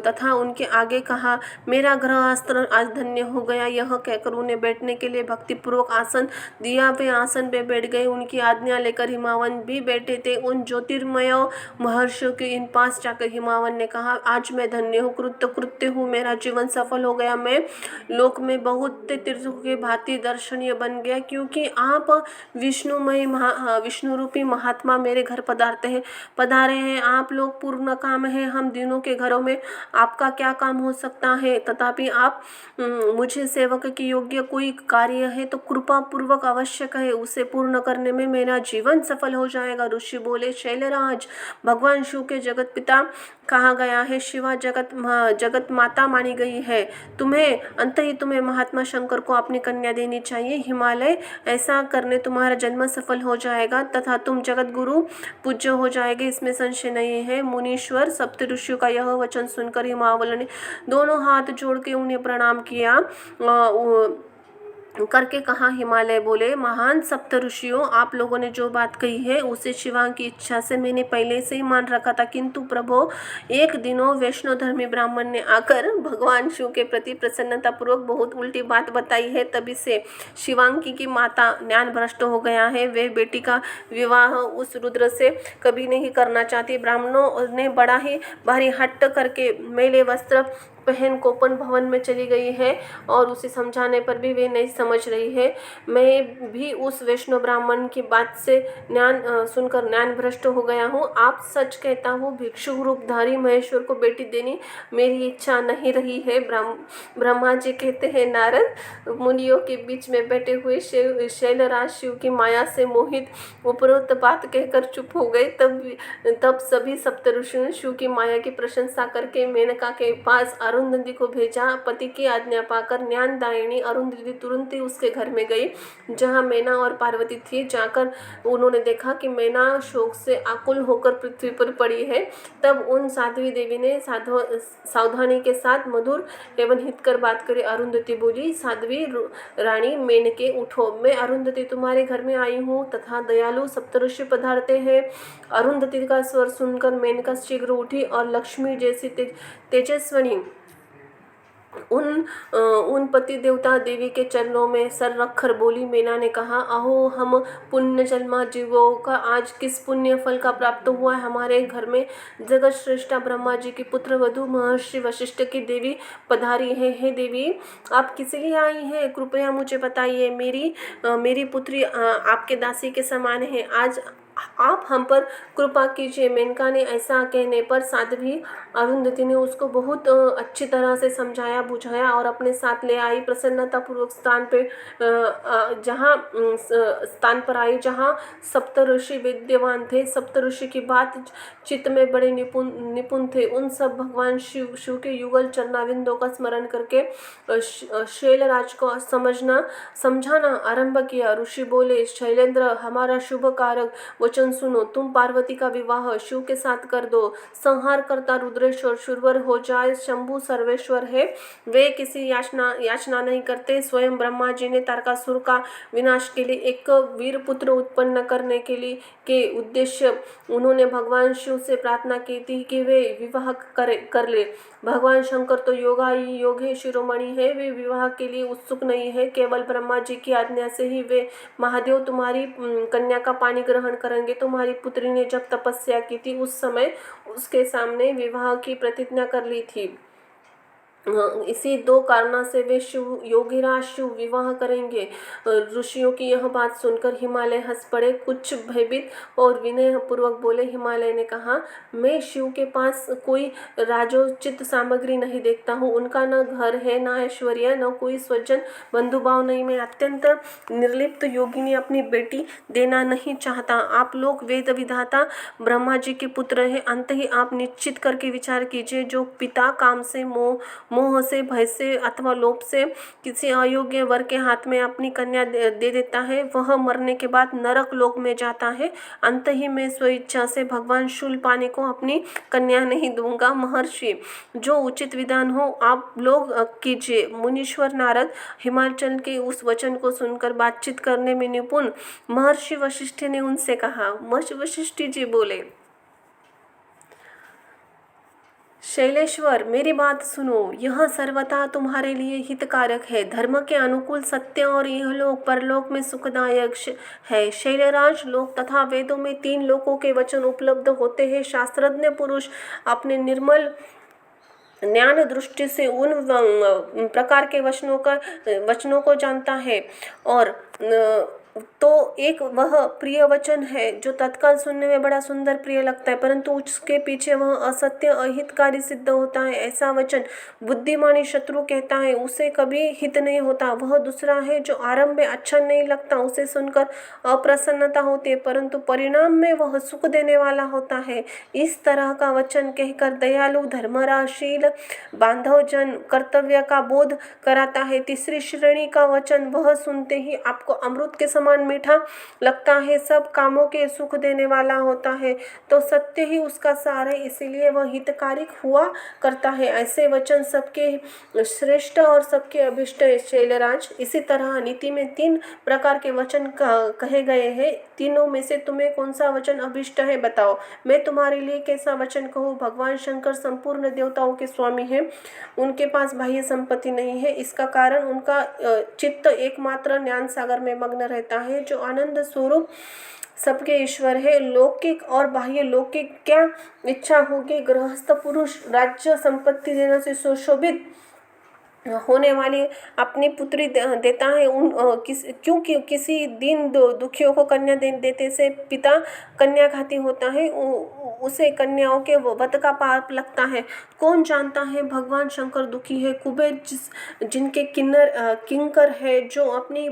तथा उनके आगे कहा, मेरा गृहस्थ आज धन्य हो गया। यह कहकर उन्हें बैठने के लिए भक्तिपूर्वक आसन दिया। वे आसन पे बैठ गए। उनकी आज्ञा लेकर हिमावन भी बैठे थे। उन ज्योतिर्मय महर्षियों के इन पास जाकर हिमावन ने कहा, आज मैं धन्य हूँ, कृत्य हूँ, मेरा जीवन सफल हो गया। मैं लोक में बहुत तीर्थों के भांति दर्शनीय बन गया, क्योंकि आप विष्णु रूपी महात्मा मेरे घर पधारे हैं। आप लोग पूर्ण काम हैं, हम दिनों के घरों में आपका क्या काम हो सकता है। तथापि आप मुझे सेवक के योग्य कोई कार्य है तो कृपा पूर्वक आवश्यक है, उसे पूर्ण करने में मेरा जीवन सफल हो जाएगा। ऋषि बोले, शैलराज, भगवान शिव के जगत पिता कहा गया है, शिवा जगत माता मानी गई है। तुम्हें महात्मा शंकर को अपनी कन्या देनी चाहिए। हिमालय ऐसा करने तुम्हारा जन्म सफल हो जाएगा तथा तुम जगत गुरु पूज्य हो जाएंगे, इसमें संशय नहीं है। मुनीश्वर सप्त ऋषियों का यह वचन सुनकर हिमावल ने दोनों हाथ जोड़ के उन्हें प्रणाम किया करके कहा। हिमालय बोले, महान सप्त ऋषियों, आप लोगों ने जो बात कही है उसे शिवा की इच्छा से मैंने पहले से ही मान रखा था, किंतु प्रभो, एक दिनों वैष्णव धर्मी ब्राह्मण ने आकर भगवान शिव के प्रति प्रसन्नता पूर्वक बहुत उल्टी बात बताई है। तभी से शिवांगी की माता ज्ञान भ्रष्ट हो गया है। वे बेटी का विवाह उस रुद्र से कभी नहीं करना चाहती। ब्राह्मणों ने बड़ा ही भारी हट्ट करके मैले वस्त्र बहन कोपन भवन में चली गई है और उसे समझाने पर भी वे नहीं समझ रही है। मैं भी उस वैष्णव ब्राह्मण की बात से सुनकर ज्ञान भ्रष्ट हो गया हूँ। आप सच कहता हूँ, भिक्षु रूपधारी महेश्वर को बेटी देनी मेरी इच्छा नहीं रही है। ब्रह्मा जी कहते हैं, नारद, मुनियों के बीच में बैठे हुए शैलराज शिव की माया से मोहित उपरोक्त बात कहकर चुप हो गए। तब सभी सप्त ऋषियों ने शिव की माया की प्रशंसा करके मेनका के पास अरुंधति को भेजा। पति की आज्ञा पाकर ज्ञानदायिनी अरुंधति तुरंत ही उसके घर में गई जहाँ मैना और पार्वती थी। जाकर उन्होंने देखा कि मैना शोक से आकुल होकर पृथ्वी पर पड़ी है। तब उन साध्वी देवी ने सावधानी के साथ मधुर एवं हितकर बात करी। अरुंधति बोली, साध्वी रानी मेनके, उठो, मैं अरुंधति तुम्हारे घर में आई हूँ तथा दयालु सप्तऋषि पधारते हैं। अरुंधति का स्वर सुनकर मेनका शीघ्र उठी और लक्ष्मी जैसी तेजस्विनी उन पति देवता देवी के चरणों में सर रखकर बोली। मैना ने कहा, अहो, हम पुण्य जन्मा जीवों का आज किस पुण्य फल का प्राप्त हुआ है। हमारे घर में जगत श्रेष्ठा ब्रह्मा जी की पुत्र वधु महर्षि वशिष्ठ की देवी पधारी है। हे देवी, आप किस लिए आई हैं, कृपया मुझे बताइए। मेरी पुत्री आपके दासी के समान है, आज आप हम पर कृपा कीजिए। मेनका ने ऐसा कहने पर साध्वी अरुंधति ने उसको बहुत अच्छी तरह से समझाया बुझाया और अपने साथ ले आई। प्रसन्नतापूर्वक स्थान पर आई जहाँ सप्त ऋषि विद्यमान थे। सप्त ऋषि की बात चित्त में बड़े निपुण थे। उन सब भगवान शिव के युगल चरणाविंदों का स्मरण करके शैलराज को समझाना आरंभ किया। ऋषि बोले, शैलेंद्र, हमारा शुभ कारक वचन सुनो। तुम पार्वती का विवाह शिव के साथ कर दो। संहार करता रुद्रेश्वर शुरवर हो जाए। शंभु सर्वेश्वर है, वे किसी याचना नहीं करते। स्वयं ब्रह्मा जी ने तारकासुर का विनाश के लिए एक वीर पुत्र उत्पन्न करने के उद्देश्य उन्होंने भगवान शिव से प्रार्थना की थी कि वे विवाह कर ले। भगवान शंकर तो योगे शिरोमणि है, वे विवाह के लिए उत्सुक नहीं है। केवल ब्रह्मा जी की आज्ञा से ही वे महादेव तुम्हारी कन्या का पानी ग्रहण करेंगे। तुम्हारी पुत्री ने जब तपस्या की थी उस समय उसके सामने विवाह की प्रतिज्ञा कर ली थी। इसी दो कारणों से वे योगीराज शिव विवाह करेंगे। ऋषियों की यह बात सुनकर हिमालय हंस पड़े, कुछ भयभीत और विनय पूर्वक बोले। हिमालय ने कहा, मैं शिव के पास कोई राजोचित सामग्री नहीं देखता हूँ। उनका न घर है, न ऐश्वर्य, न कोई स्वजन बंधुभाव नहीं। मैं अत्यंत निर्लिप्त योगिनी अपनी बेटी देना नहीं चाहता। आप लोग वेद विधाता ब्रह्मा जी के पुत्र हैं। अंत ही आप निश्चित करके विचार कीजिए। जो पिता काम से मोह से, भय से अथवा लोभ से किसी अयोग्य वर के हाथ में अपनी कन्या दे देता है, वह मरने के बाद नरक लोक में जाता है। अंत ही मैं स्वेच्छा से भगवान शूलपाणी को अपनी कन्या नहीं दूंगा। महर्षि, जो उचित विधान हो आप लोग कीजिए। मुनीश्वर नारद हिमाचल के उस वचन को सुनकर बातचीत करने में निपुण महर्षि वशिष्ठ ने उनसे कहा। वशिष्ठ जी बोले, शैलेश्वर, मेरी बात सुनो, यह सर्वथा तुम्हारे लिए हितकारक है, धर्म के अनुकूल, सत्य और इहलोक परलोक में सुखदायक है। शैलराज, लोक तथा वेदों में 3 लोकों के वचन उपलब्ध होते हैं। शास्त्रज्ञ पुरुष अपने निर्मल ज्ञान दृष्टि से उन प्रकार के वचनों को जानता है और तो एक वह प्रिय वचन है जो तत्काल सुनने में बड़ा सुंदर प्रिय लगता है, परंतु उसके पीछे वह असत्य अहितकारी सिद्ध होता है। ऐसा वचन बुद्धिमानी शत्रु कहता है, उसे कभी हित नहीं होता। वह दूसरा है जो आरंभ में अच्छा नहीं लगता, उसे सुनकर अप्रसन्नता होती है, परंतु परिणाम में वह सुख देने वाला होता है। इस तरह का वचन कहकर दयालु, धर्मराशील, बांधव जन कर्तव्य का बोध कराता है। तीसरी श्रेणी का वचन वह सुनते ही आपको अमृत के समान मीठा लगता है, सब कामों के सुख देने वाला होता है, तो सत्य ही उसका सार है, इसीलिए वह हितकारी हुआ करता है। ऐसे वचन सबके श्रेष्ठ और सबके अभिष्ट है। शैलराज, इसी तरह नीति में 3 प्रकार के वचन कहे गए हैं। तीनों में से तुम्हें कौन सा वचन अभिष्ट है, बताओ। मैं तुम्हारे लिए कैसा वचन कहूँ। भगवान शंकर संपूर्ण देवताओं के स्वामी हैं, उनके पास बाह्य संपत्ति नहीं है। इसका कारण उनका चित्त एकमात्र ज्ञान सागर में मग्न रहता है, जो आनंद स्वरूप सबके ईश्वर है। लौकिक और बाह्य लौकिक क्या इच्छा होगी। गृहस्थ पुरुष राज्य संपत्ति देने से सुशोभित होने वाली अपनी पुत्री देता है। क्योंकि किसी दीन दुखियों को कन्या देते से पिता कन्या घाती होता है, उसे कन्याओं के वध का पाप लगता है। कौन जानता है भगवान शंकर दुखी है। कुबेर जिनके किंकर है, जो अपनी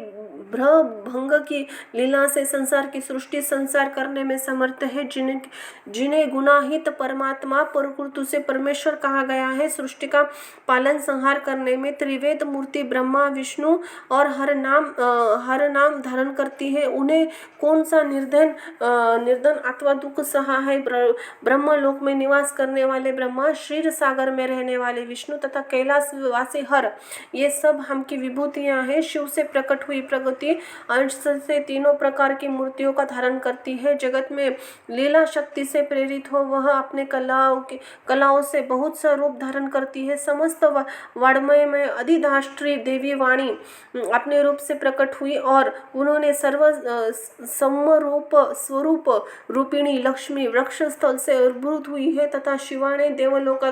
भ्रम भंग की लीला से संसार की सृष्टि संसार करने में समर्थ है, जिन्हें गुनाहित परमात्मा प्रकृति से परमेश्वर कहा गया है, सृष्टि का पालन संहार करने में त्रिवेद मूर्ति ब्रह्मा विष्णु और हर नाम धारण करती है, उन्हें कौन सा निर्धन अथवा दुख सहा है। ब्रह्मलोक में निवास करने वाले ब्रह्मा, क्षीर सागर में रहने वाले विष्णु तथा कैलाश वासी हर, ये सब हम की विभूतियां हैं। शिव से प्रकट हुई प्रगति अंश से तीनों प्रकार की मूर्तियों का धारण करती है। जगत में लीला शक्ति से प्रेरित हो वह अपने कलाओं से बहुत सा रूप धारण करती है। समस्त वाड्मय में अधिधात्री देवी वाणी अपने रूप से प्रकट हुई और उन्होंने स्वरूप रूपिणी लक्ष्मी वृक्ष स्थल से उद्भूत हुई है तथा शिवा ने देवलोक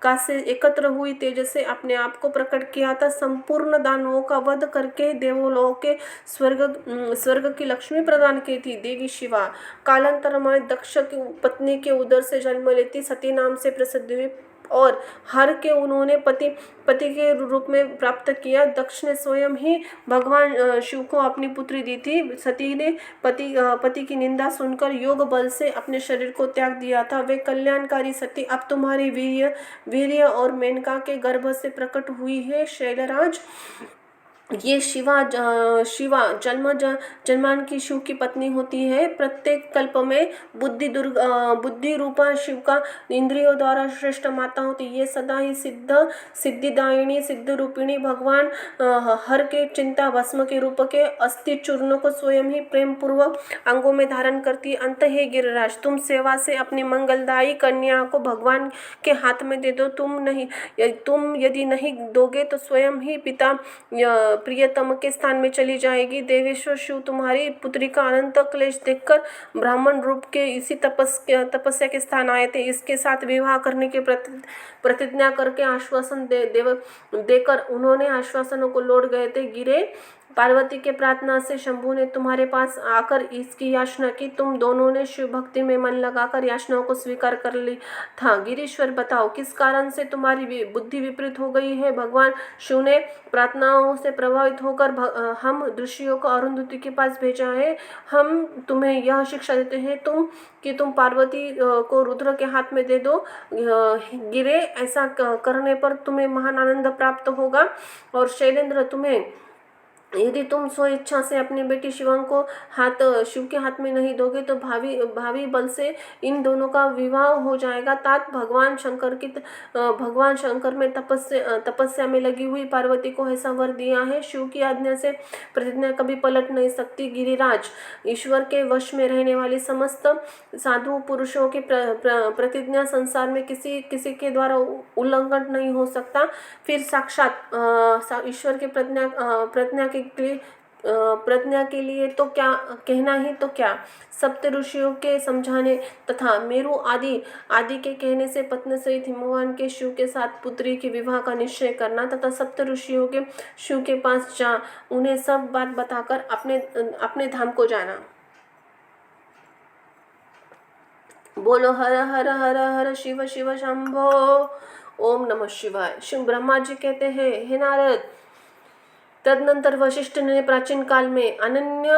का से एकत्र हुई तेज से अपने आप को प्रकट किया था। संपूर्ण दानवों का वध करके देवलोक के स्वर्ग की लक्ष्मी प्रदान की थी। देवी शिवा कालांतर में दक्ष की पत्नी के उदर से जन्म लेती सती नाम से प्रसिद्ध हुई और हर के उन्होंने पति के रूप में प्राप्त किया। दक्ष ने स्वयं ही भगवान शिव को अपनी पुत्री दी थी। सती ने पति की निंदा सुनकर योग बल से अपने शरीर को त्याग दिया था। वे कल्याणकारी सती अब तुम्हारी वीर्य और मेनका के गर्भ से प्रकट हुई है। शैलराज ये शिवा जन्मान की शिव की पत्नी होती है। प्रत्येक कल्प में बुद्धि रूपा शिव का इंद्रियों द्वारा श्रेष्ठ माता होती है। ये सदा ही सिद्धिदायिनी सिद्ध रूपिणी भगवान हर के चिंता भस्म के रूप के अस्थि चूर्ण को स्वयं ही प्रेम पूर्वक अंगों में धारण करती। अंत है गिरिराज, तुम सेवा से अपनी मंगलदायी कन्या को भगवान के हाथ में दे दो। तुम यदि नहीं दोगे तो स्वयं ही पिता प्रियतम के स्थान में चली जाएगी। देवेश्वर शिव तुम्हारी पुत्री का अनंत क्लेश देखकर ब्राह्मण रूप के इसी तपस्या के स्थान आए थे। इसके साथ विवाह करने की प्रतिज्ञा करके आश्वासन देकर उन्होंने आश्वासनों को लौट गए थे। गिरे पार्वती के प्रार्थना से शंभु ने तुम्हारे पास आकर इसकी याचना की। तुम दोनों ने शिव भक्ति में मन लगाकर याचनाओं को स्वीकार कर ली था। गिरीश्वर बताओ किस कारण से तुम्हारी बुद्धि विपरीत हो गई है। भगवान शिव ने प्रार्थनाओं से प्रभावित होकर हम ऋषियों को अरुंधति के पास भेजा है। हम तुम्हें यह शिक्षा देते हैं तुम पार्वती को रुद्र के हाथ में दे दो। गिरे ऐसा करने पर तुम्हें महान आनंद प्राप्त होगा। और शैलेंद्र तुम्हें यदि तुम स्व इच्छा से अपनी बेटी शिवांग को शिव के हाथ में नहीं दोगे तो भावी बल से इन दोनों का विवाह हो जाएगा। तात भगवान शंकर में तपस्या में लगी हुई पार्वती को ऐसा वर दिया है। शिव की आज्ञा से प्रतिज्ञा कभी पलट नहीं सकती। गिरिराज ईश्वर के वश में रहने वाली समस्त साधु पुरुषों की प्रतिज्ञा संसार में किसी के द्वारा उल्लंघन नहीं हो सकता। फिर साक्षात ईश्वर की प्रतिज्ञा के लिए तो क्या कहना ही तो क्या। सप्त ऋषियों के समझाने तथा मेरु आदि के कहने से पत्नी सहित हिमवान के शिव के साथ पुत्री के विवाह का निश्चय करना तथा सप्त ऋषियों के शिव के पास जा उन्हें सब बात बताकर अपने धाम को जाना। बोलो हर हर हर हर शिव शिव शंभो। ओम नमः शिवाय। शिव ब्रह्मा जी कहते हैं, हे नारद, तदनंतर वशिष्ठ ने प्राचीन काल में अनन्य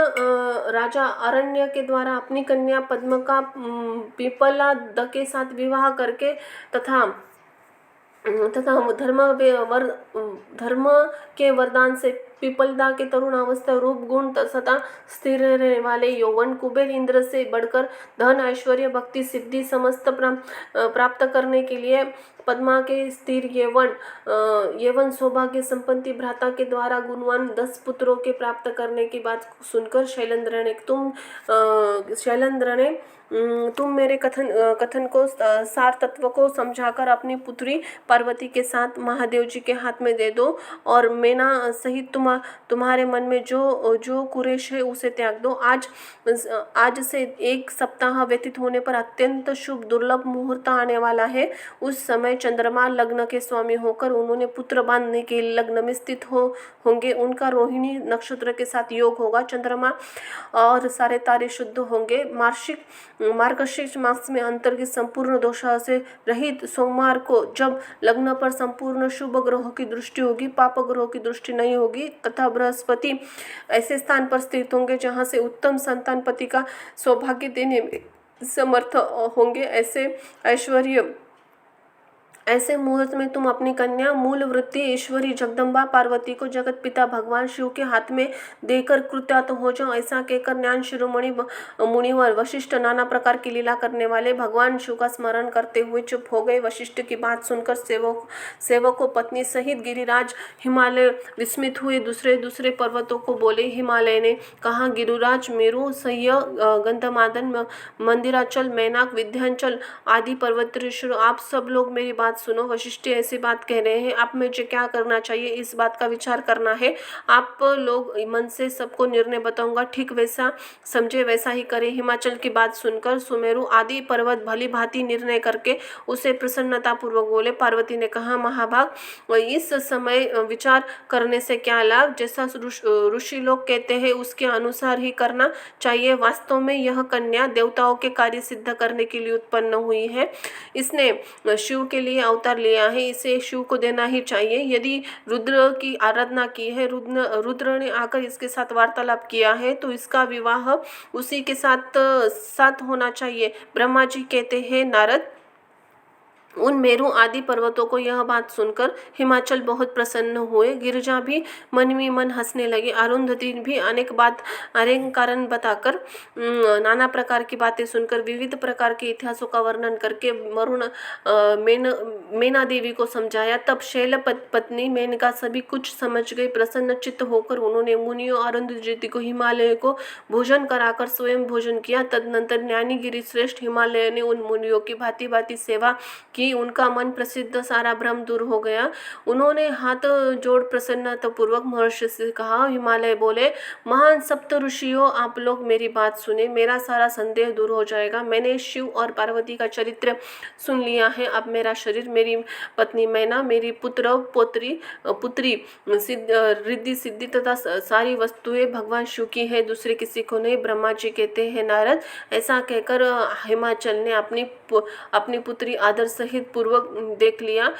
राजा अरण्य के द्वारा अपनी कन्या पद्म का पिपलाद के साथ विवाह करके तथा धर्म के वरदान से पिपलदा के तरुण अवस्था रूप गुण तथा स्थिर रहने वाले यौवन कुबेर इंद्र से बढ़कर धन ऐश्वर्य भक्ति सिद्धि समस्त प्राप्त करने के लिए पद्मा के स्थिर यौवन सौभाग्य संपत्ति भ्राता के द्वारा गुणवान 10 पुत्रों के प्राप्त करने की बात सुनकर शैलेंद्र ने तुम मेरे कथन को सार तत्व को समझाकर अपनी पुत्री पार्वती के साथ महादेव जी के हाथ में दे दो और मैना सहित तुम्हारे मन में जो जो कुरेश है उसे त्याग दो। आज से 1 सप्ताह व्यतीत होने पर अत्यंत शुभ दुर्लभ मुहूर्त आने वाला है। उस समय चंद्रमा लग्न के स्वामी होकर उन्होंने पुत्र बांधने के लग्न में स्थित होंगे। उनका रोहिणी नक्षत्र के साथ योग होगा। चंद्रमा और सारे तारे शुद्ध होंगे। मार्गशीर्ष मास में अंतर्गत संपूर्ण दोषों से रहित सोमवार को जब लग्न पर संपूर्ण शुभ ग्रहों की दृष्टि होगी, पाप ग्रहों की दृष्टि नहीं होगी तथा बृहस्पति ऐसे स्थान पर स्थित होंगे जहां से उत्तम संतान पति का सौभाग्य देने में समर्थ होंगे। ऐसे मुहूर्त में तुम अपनी कन्या मूल वृत्ति ईश्वरी जगदम्बा पार्वती को जगत पिता भगवान शिव के हाथ में देकर कृतार्थ हो जाओ। ऐसा कहकर ज्ञान शिरोमणि मुनिवर वशिष्ठ नाना प्रकार की लीला करने वाले भगवान शिव का स्मरण करते हुए चुप हो गए। वशिष्ठ की बात सुनकर सेवकों पत्नी सहित गिरिराज हिमालय विस्मित हुए। दूसरे पर्वतों को बोले। हिमालय ने कहा, गिरिराज, मेरु, सह्य, गंधमादन, मंदिराचल, मैनाक, विंध्याचल आदि पर्वतेश्वर, आप सब लोग मेरी बात सुनो। वशिष्ठ ऐसी बात कह रहे हैं, आप मुझे क्या करना चाहिए इस बात का विचार करना है। आप लोग मन से सबको निर्णय बताऊंगा, ठीक वैसा समझे वैसा ही करें। हिमाचल की बात सुनकर सुमेरु आदि पर्वत भली भांति निर्णय करके उसे प्रसन्नता पूर्वक बोले। पार्वती ने कहा, महाभाग, इस समय विचार करने से क्या लाभ, जैसा ऋषि लोग कहते हैं उसके अनुसार ही करना चाहिए। वास्तव में यह कन्या देवताओं के कार्य सिद्ध करने के लिए उत्पन्न हुई है। इसने शिव के लिए अवतार लिया है, इसे शिव को देना ही चाहिए। यदि रुद्र की आराधना की है, रुद्र ने आकर इसके साथ वार्तालाप किया है तो इसका विवाह उसी के साथ होना चाहिए। ब्रह्मा जी कहते हैं, नारद, उन मेरु आदि पर्वतों को यह बात सुनकर हिमाचल बहुत प्रसन्न हुए। गिरिजा भी मन में मन हंसने लगे। अरुंधति भी अनेक कारण बताकर नाना प्रकार की बातें सुनकर विविध प्रकार के इतिहासों का वर्णन करके मैना देवी को समझाया। तब शैल पत्नी मेनका सभी कुछ समझ गई। प्रसन्न चित्त होकर उन्होंने मुनियों अरुंधति को हिमालय को भोजन कराकर स्वयं भोजन किया। तदनंतर ज्ञानी गिरि श्रेष्ठ हिमालय ने उन मुनियों की भांति भांति सेवा की। उनका मन प्रसिद्ध सारा भ्रम दूर हो गया। उन्होंने हाथ जोड़ प्रसन्नता पूर्वक महर्षि से कहा। हिमालय बोले, महान सप्त ऋषियों, आप लोग मेरी बात सुने, मेरा सारा संदेह दूर हो जाएगा। मैंने शिव और पार्वती का चरित्र सुन लिया है। अब मेरा शरीर, मेरी पत्नी मैना, मेरी पुत्री रिद्धि सिद्धि तथा सारी वस्तुएं भगवान शिव की है, दूसरे किसी को नहीं। ब्रह्मा जी कहते हैं, नारद, ऐसा कहकर हिमाचल ने अपनी पुत्री आदर सहित पूर्वक देख लिया।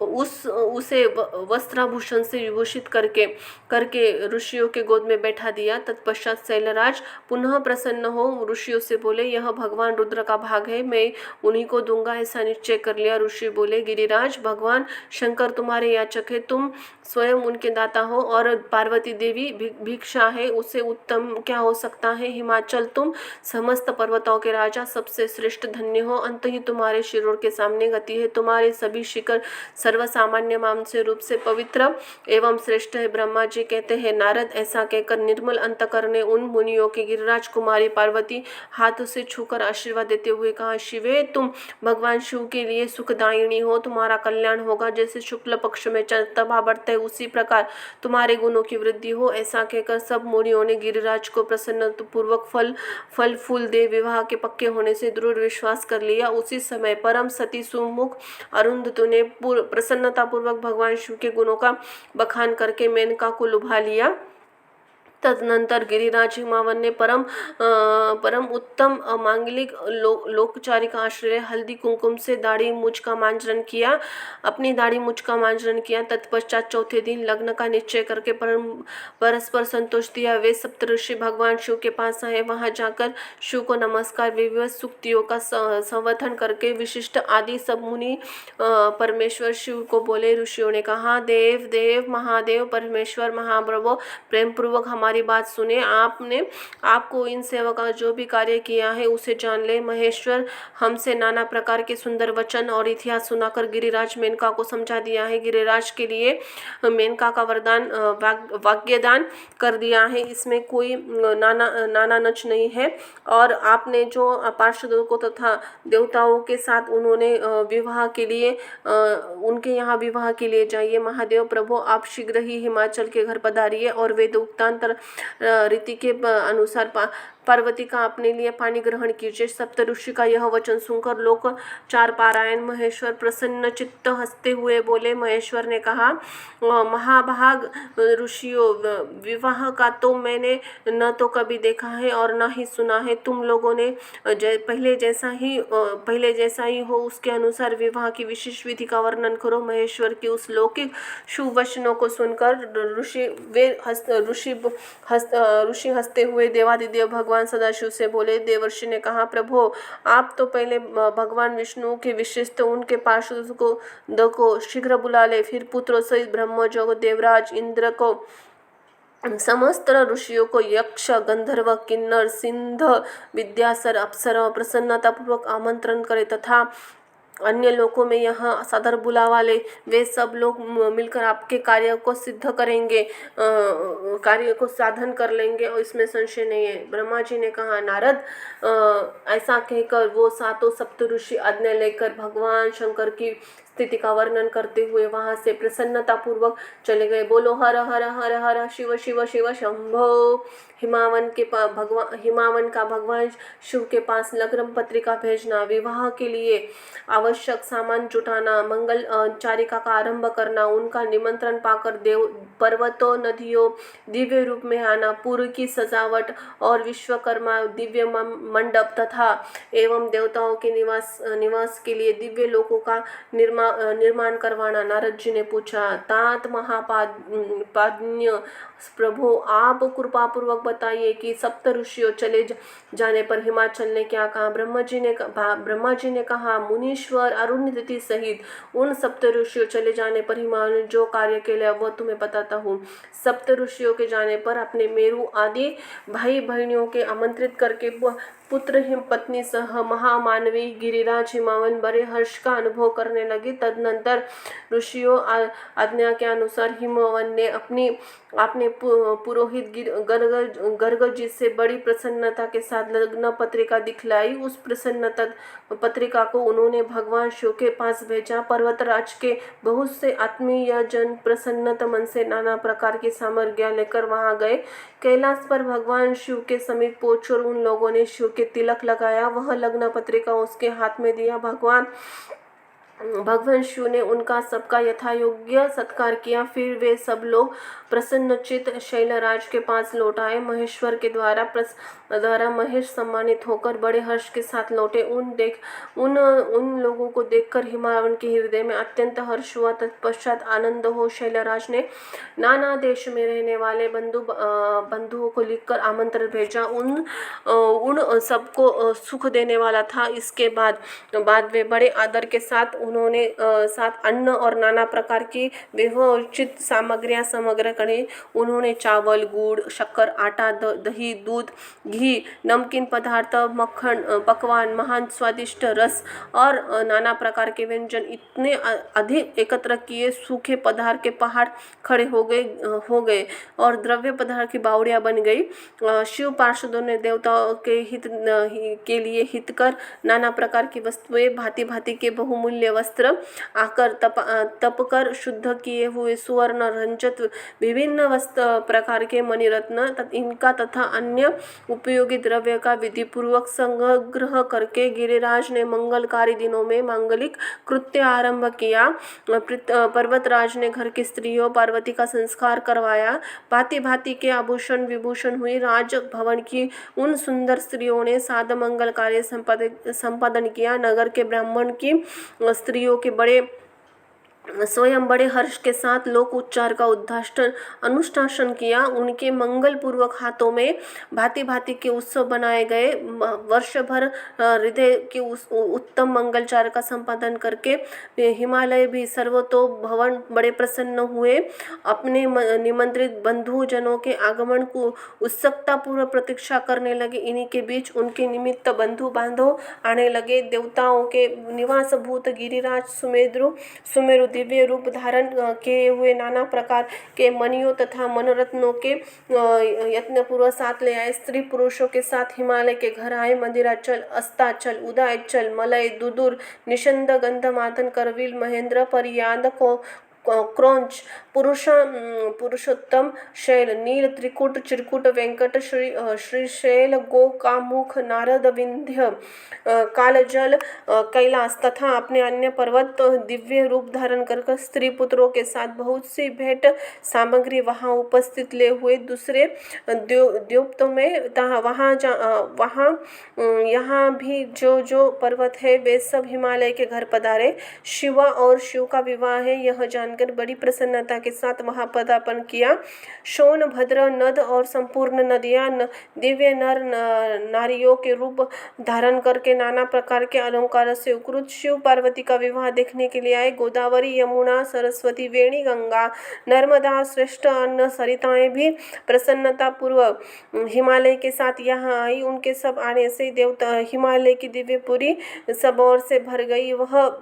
उसे वस्त्राभूषण से विभूषित करके ऋषियों के गोद में बैठा दिया। तत्पश्चात शैलराज पुनः प्रसन्न हो ऋषियों से बोले, यह भगवान रुद्र का भाग है, मैं उन्हीं को दूंगा, ऐसा निश्चय कर लिया। ऋषि बोले, गिरिराज, भगवान शंकर तुम्हारे याचक है, तुम स्वयं उनके दाता हो और पार्वती देवी भिक्षा है, उससे उत्तम क्या हो सकता है। हिमाचल, तुम समस्त पर्वतों के राजा, सबसे श्रेष्ठ धन्य हो। अंत ही तुम्हारे शिरों के सामने गति है। तुम्हारे सभी शिखर सर्वसामान्य मांस रूप से पवित्र एवं श्रेष्ठ है। ब्रह्मा जी कहते हैं, नारद, ऐसा कहकर निर्मल अंतकरण ने उन मुनियों की गिरिराज कुमारी पार्वती हाथ से छूकर आशीर्वाद देते हुए कहा, शिवे, तुम भगवान शिव के लिए सुखदायिनी हो, तुम्हारा कल्याण होगा। जैसे शुक्ल पक्ष में चंद्रमा बढ़ता है उसी प्रकार तुम्हारे गुणों की वृद्धि हो। ऐसा कहकर सब मुनियों ने गिरिराज को प्रसन्न पूर्वक फल फूल दे विवाह के पक्के होने से दृढ़ विश्वास कर लिया। उसी समय परम सती सुमुख अरुंधति ने प्रसन्नता पूर्वक भगवान शिव के गुणों का बखान करके मेनका को लुभा लिया। तदनंतर गिरिराज हिमावन ने परम उत्तम मांगलिक लोकचारी का आश्रय हल्दी कुंकुम से दाढ़ी मूछ का मांजन किया, अपनी दाढ़ी मूछ का मांजन किया। तत्पश्चात चौथे दिन लग्न का निश्चय करके परस्पर संतोष दिया। वे सप्तऋषि भगवान शिव के पास आए। वहां जाकर शिव को नमस्कार विविध सूक्तियों का संवर्धन करके विशिष्ट आदि सब मुनि परमेश्वर शिव को बोले। ऋषियों ने कहा, देव महादेव परमेश्वर महाप्रभु, प्रेम पूर्वक हमारी हमारी बात सुने। आपने आपको इन सेवा का जो भी कार्य किया है उसे जान ले। महेश्वर हमसे नाना प्रकार के सुंदर वचन और इतिहास सुनाकर गिरिराज मेनका को समझा दिया है। गिरिराज के लिए मेनका का वरदान वाग्यदान कर दिया है। इसमें कोई नाना नच नहीं है। और आपने जो पार्षदों को तथा देवताओं के साथ उन्होंने विवाह के लिए उनके यहाँ विवाह के लिए जाइए। महादेव प्रभु आप शीघ्र ही हिमाचल के घर पधारिए और वेदोक्तांतर रीति के अनुसार पार्वती का अपने लिए पानी ग्रहण कीजिए। सप्त ऋषि का यह वचन सुनकर लोक चार पारायण महेश्वर प्रसन्न चित्त हंसते हुए बोले। महेश्वर ने कहा, महाभाग ऋषियों, विवाह का तो मैंने न तो कभी देखा है और न ही सुना है। तुम लोगों ने पहले जैसा ही हो उसके अनुसार विवाह की विशेष विधि का वर्णन करो। महेश्वर की उस लौकिक शुभ वचनों को सुनकर ऋषि हंसते हुए देवादिदेव भगवान सदाशिव से बोले। देवर्षि ने कहा, प्रभु आप तो पहले भगवान विष्णु के विशिष्ट उनके पार्षदों को शीघ्र बुला ले, फिर पुत्रों सहित ब्रह्मजोग देवराज इंद्र को, समस्त ऋषियों को, यक्ष गंधर्व किन्नर सिंध विद्यासर अप्सरा प्रसन्नतापूर्वक आमंत्रण करे तथा अन्य लोगों में यहाँ सादर बुलावा ले। वे सब लोग मिलकर आपके कार्य को सिद्ध करेंगे, कार्य को साधन कर लेंगे और इसमें संशय नहीं है। ब्रह्मा जी ने कहा, नारद ऐसा कहकर वो सातों सप्त ऋषि आज्ञा लेकर भगवान शंकर की स्थिति का वर्णन करते हुए वहां से प्रसन्नतापूर्वक चले गए। बोलो हर हर हर हर शिव शिव शिव शंभो। हिमावन का भगवान शिव के पास लग्न पत्रिका भेजना, विवाह के लिए आवश्यक सामान जुटाना, मंगल चारिका का आरंभ करना, उनका निमंत्रण पाकर देव पर्वतों नदियों दिव्य रूप में आना, पूर्व की सजावट और विश्वकर्मा दिव्य मंडप तथा एवं देवताओं के निवास के लिए दिव्य लोकों का निर्माण करवाना। नारद जी ने पूछा, तात महापाद्य प्रभु आप कृपा पूर्वक बताइए कि सप्त ऋषियों चले जाने पर हिमाचल ने क्या कहा। ब्रह्मा जी ने कहा, मुनीश्वर अरुणधति सहित उन सप्त ऋषियों चले जाने पर हिमालय जो कार्य के लिए वह तुम्हें बताता हूँ। सप्त ऋषियों के जाने पर अपने मेरु आदि भाई बहनियों के आमंत्रित करके पुत्र हिम पत्नी सह महामानवी गिरिराज हिमावन बड़े हर्ष का अनुभव करने लगी। तदनंतर ऋषियों आज्ञा के अनुसार हिमवन ने अपने पुरोहित गर्ग जी से बड़ी प्रसन्नता के साथ लग्न पत्रिका दिखलाई। उस प्रसन्नता पत्रिका को उन्होंने भगवान शिव के पास भेजा। पर्वतराज के बहुत से आत्मीय जन प्रसन्नता मन से नाना प्रकार की सामग्रियां लेकर वहां गए। कैलाश पर भगवान शिव के समीप पहुंचकर उन लोगों ने शिव के तिलक लगाया। वह लग्न पत्रिका उसके हाथ में दिया। भगवान शिव ने उनका सबका यथायोग्य सत्कार किया। फिर वे सब लोग प्रसन्नचित शैलराज के पास लौट आए। महेश्वर के द्वारा महेश सम्मानित होकर बड़े हर्ष के साथ लौटे। उन लोगों को देखकर हिमावन के हृदय में अत्यंत हर्ष हुआ। तत्पश्चात आनंद हो शैलराज ने नाना देश में रहने वाले बंधुओं को लिखकर आमंत्रण भेजा। उन सबको सुख देने वाला था। इसके बाद वे बड़े आदर के साथ उन्होंने साथ अन्न और नाना प्रकार की विभवोचित सामग्रियां समग्र करी। उन्होंने चावल, गुड़, शक्कर, आटा, दही, दूध, घी, नमकीन पदार्थ, मक्खन, पकवान, महान स्वादिष्ट रस और नाना प्रकार के व्यंजन इतने अधिक एकत्र किए, सूखे पदार्थ के पहाड़ खड़े हो गए और द्रव्य पदार्थ की बावड़ियां बन गई। शिव पार्षदों ने देवताओं के हित के लिए हितकर नाना प्रकार की वस्तुएं, भांति भांति के बहुमूल्य वस्त्र, आकर तप कर शुद्ध किए हुए सुवर्ण रंजित विभिन्न प्रकार के मणिरत्न इनका तथा अन्य उपयोगी द्रव्य का विधि पूर्वक संग्रह करके गिरिराज ने मंगलकारी दिनों में मांगलिक कृत्य आरंभ किया। पर्वतराज ने घर की स्त्रियों पार्वती का संस्कार करवाया। भांति भांति के आभूषण विभूषण हुई। राज भवन की उन सुंदर स्त्रियों ने साध मंगल कार्य संपादन किया। नगर के ब्राह्मण की स्त्रियों के बड़े स्वयं बड़े हर्ष के साथ लोक उच्चार का अनुष्ठान किया। उनके मंगल पूर्वक हाथों में भांति भांति के उत्सव बनाए गए। वर्ष भर हृदय के उत्तम मंगलचार का संपादन करके हिमालय भी सर्वतो भवन बड़े प्रसन्न हुए। अपने निमंत्रित बंधु जनों के आगमन को उत्सुकता पूर्वक प्रतीक्षा करने लगे। इन्हीं के बीच उनके निमित्त बंधु बांधव आने लगे। देवताओं के निवास भूत गिरिराज सुमेरु दिव्य रूप धारण किए हुए नाना प्रकार के मणियों तथा मनोरत्नों के यत्नपूर्वक साथ ले आए। स्त्री पुरुषों के साथ हिमालय के घर आए। मंदिराचल, अस्ताचल, उदयाचल, मलय, दुदुर, निषंद, गंधमादन, करवील, महेंद्र, परियाद, क्रौंच, पुरुषोत्तम, शैल, नील, त्रिकुट, चिरकुट, वेंकट, श्रीशैल, गोकामुख, नारद, विंध्य, कालजल, कैलाश तथा अपने अन्य पर्वत दिव्य रूप धारण कर स्त्री पुत्रों के साथ बहुत सी भेंट सामग्री वहां उपस्थित ले हुए। दूसरे द्वीपों में वहां यहाँ भी जो पर्वत है वे सब हिमालय के घर पधारे। शिवा और शिव का विवाह है यह जानकर बड़ी प्रसन्नता के साथ वहां पदार्पण किया। सोनभद्र नद और संपूर्ण नदियां दिव्य नर नारियों के रूप धारण करके नाना प्रकार के अलंकार से उपकृत शिव पार्वती का विवाह देखने के लिए आए। गोदावरी, यमुना, सरस्वती, वेणी, गंगा, नर्मदा, श्रेष्ठ अन्य सरिताएं भी प्रसन्नता पूर्वक हिमालय के साथ यहाँ आई। उनके सब आने से देवता हिमालय की दिव्यपुरी सब ओर से भर गई। वह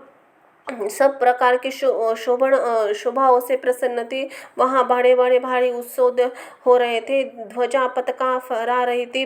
सब प्रकार की शोभाओं से प्रसन्न थी। वहाँ बड़े बड़े भारी उत्सव हो रहे थे। ध्वजा पताका फहरा रही थी।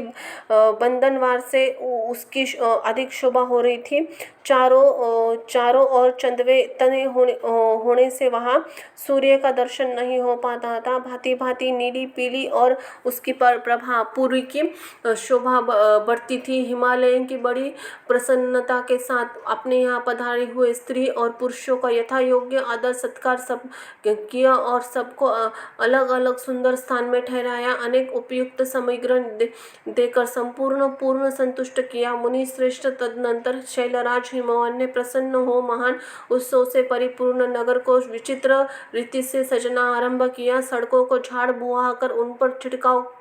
बंधनवार से उसकी अधिक शोभा हो रही थी। चारों ओर चंदवे तने होने से वहाँ सूर्य का दर्शन नहीं हो पाता था। भांति भांति नीली, पीली और उसकी प्रभा पूरी की शोभा बढ़ती थी। हिमालय की बड़ी प्रसन्नता के साथ अपने यहाँ पधारे हुए स्त्री और पुरुषों का यथा योग्य आदर सत्कार सब किया और सबको अलग अलग सुंदर स्थान में ठहराया। अनेक उपयुक्त सामग्री देकर संपूर्ण पूर्ण संतुष्ट किया। मुनि श्रेष्ठ तदनंतर शैलराज हिमवान ने प्रसन्न हो महान उत्सव से परिपूर्ण नगर को विचित्र रीति से सजना आरंभ किया। सड़कों को झाड़ बुहाकर उन पर छिड़काव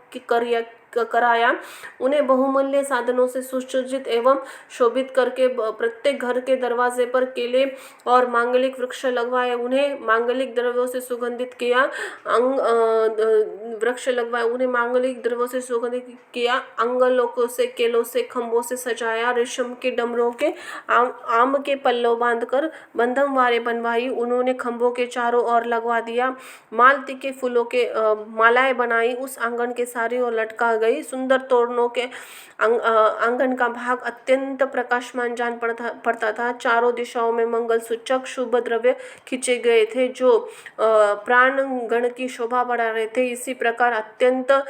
कराया। उन्हें बहुमूल्य साधनों से सुसज्जित एवं शोभित करके प्रत्येक घर के दरवाजे पर केले और मांगलिक वृक्ष लगवाए। उन्हें मांगलिक द्रव्यों से सुगंधित किया। अंगलोकों से, केलों से, खंभों से सजाया। रेशम के डमरों के आम के पल्लव बांधकर बंधमवारें बनवाई। उन्होंने खंभों के चारों ओर लगवा दिया। मालती के फूलों के मालाएं बनाई। उस आंगन के सारी ओर लटका गई। सुंदर तोरणों के आंगन का भाग अत्यंत प्रकाशमान जान पड़ता था। चारों दिशाओं में मंगल सूचक शुभ द्रव्य खींचे गए थे जो प्राण गण की शोभा बढ़ा रहे थे। इसी प्रकार अत्यंत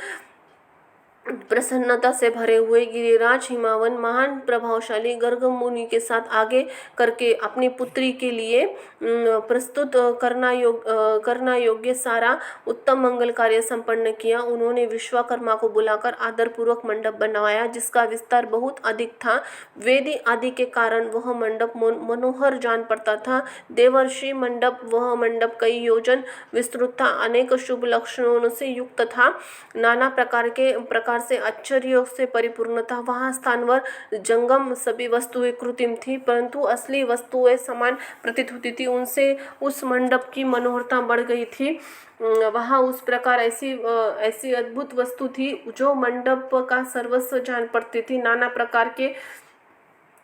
प्रसन्नता से भरे हुए गिरिराज हिमावन महान प्रभावशाली गर्ग मुनि के साथ आगे करके अपनी पुत्री के लिए प्रस्तुत करना योग्य सारा उत्तम मंगल कार्य संपन्न किया। उन्होंने विश्वकर्मा को बुलाकर आदर पूर्वक मंडप बनवाया जिसका विस्तार बहुत अधिक था। वेदी आदि के कारण वह मंडप मनोहर जान पड़ता था। देवर्षि मंडप वह मंडप कई योजन विस्तृत था। अनेक शुभ लक्षणों से युक्त था। नाना प्रकार से आश्चर्यों से परिपूर्ण था। वहाँ स्थानवर जंगम सभी वस्तुएं कृत्रिम थी परंतु असली वस्तुएं समान प्रतीत होती थी। उनसे उस मंडप की मनोहरता बढ़ गई थी। वहाँ उस प्रकार ऐसी अद्भुत वस्तु थी जो मंडप का सर्वस्व जान पड़ती थी। नाना प्रकार के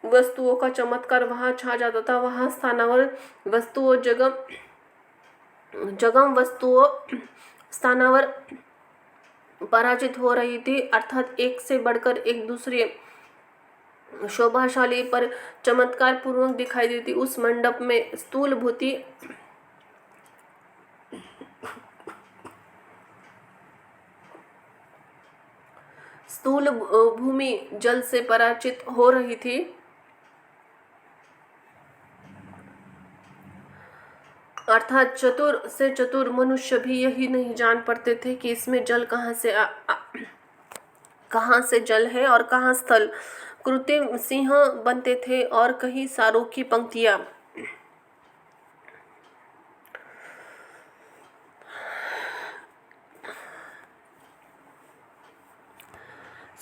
वस्तुओं का चमत्कार वहाँ छा जाता था। वहाँ स्थानावर वस्तुओं स्थानावर पराजित हो रही थी अर्थात एक से बढ़कर एक दूसरी शोभाशाली पर चमत्कार पूर्वक दिखाई देती। उस मंडप में स्थूल भूमि जल से पराजित हो रही थी। अर्थात चतुर से चतुर मनुष्य भी यही नहीं जान पड़ते थे कि इसमें जल कहाँ से जल है और कहाँ स्थल। कृत्रिम सिंह बनते थे और कहीं सारों की पंक्तियां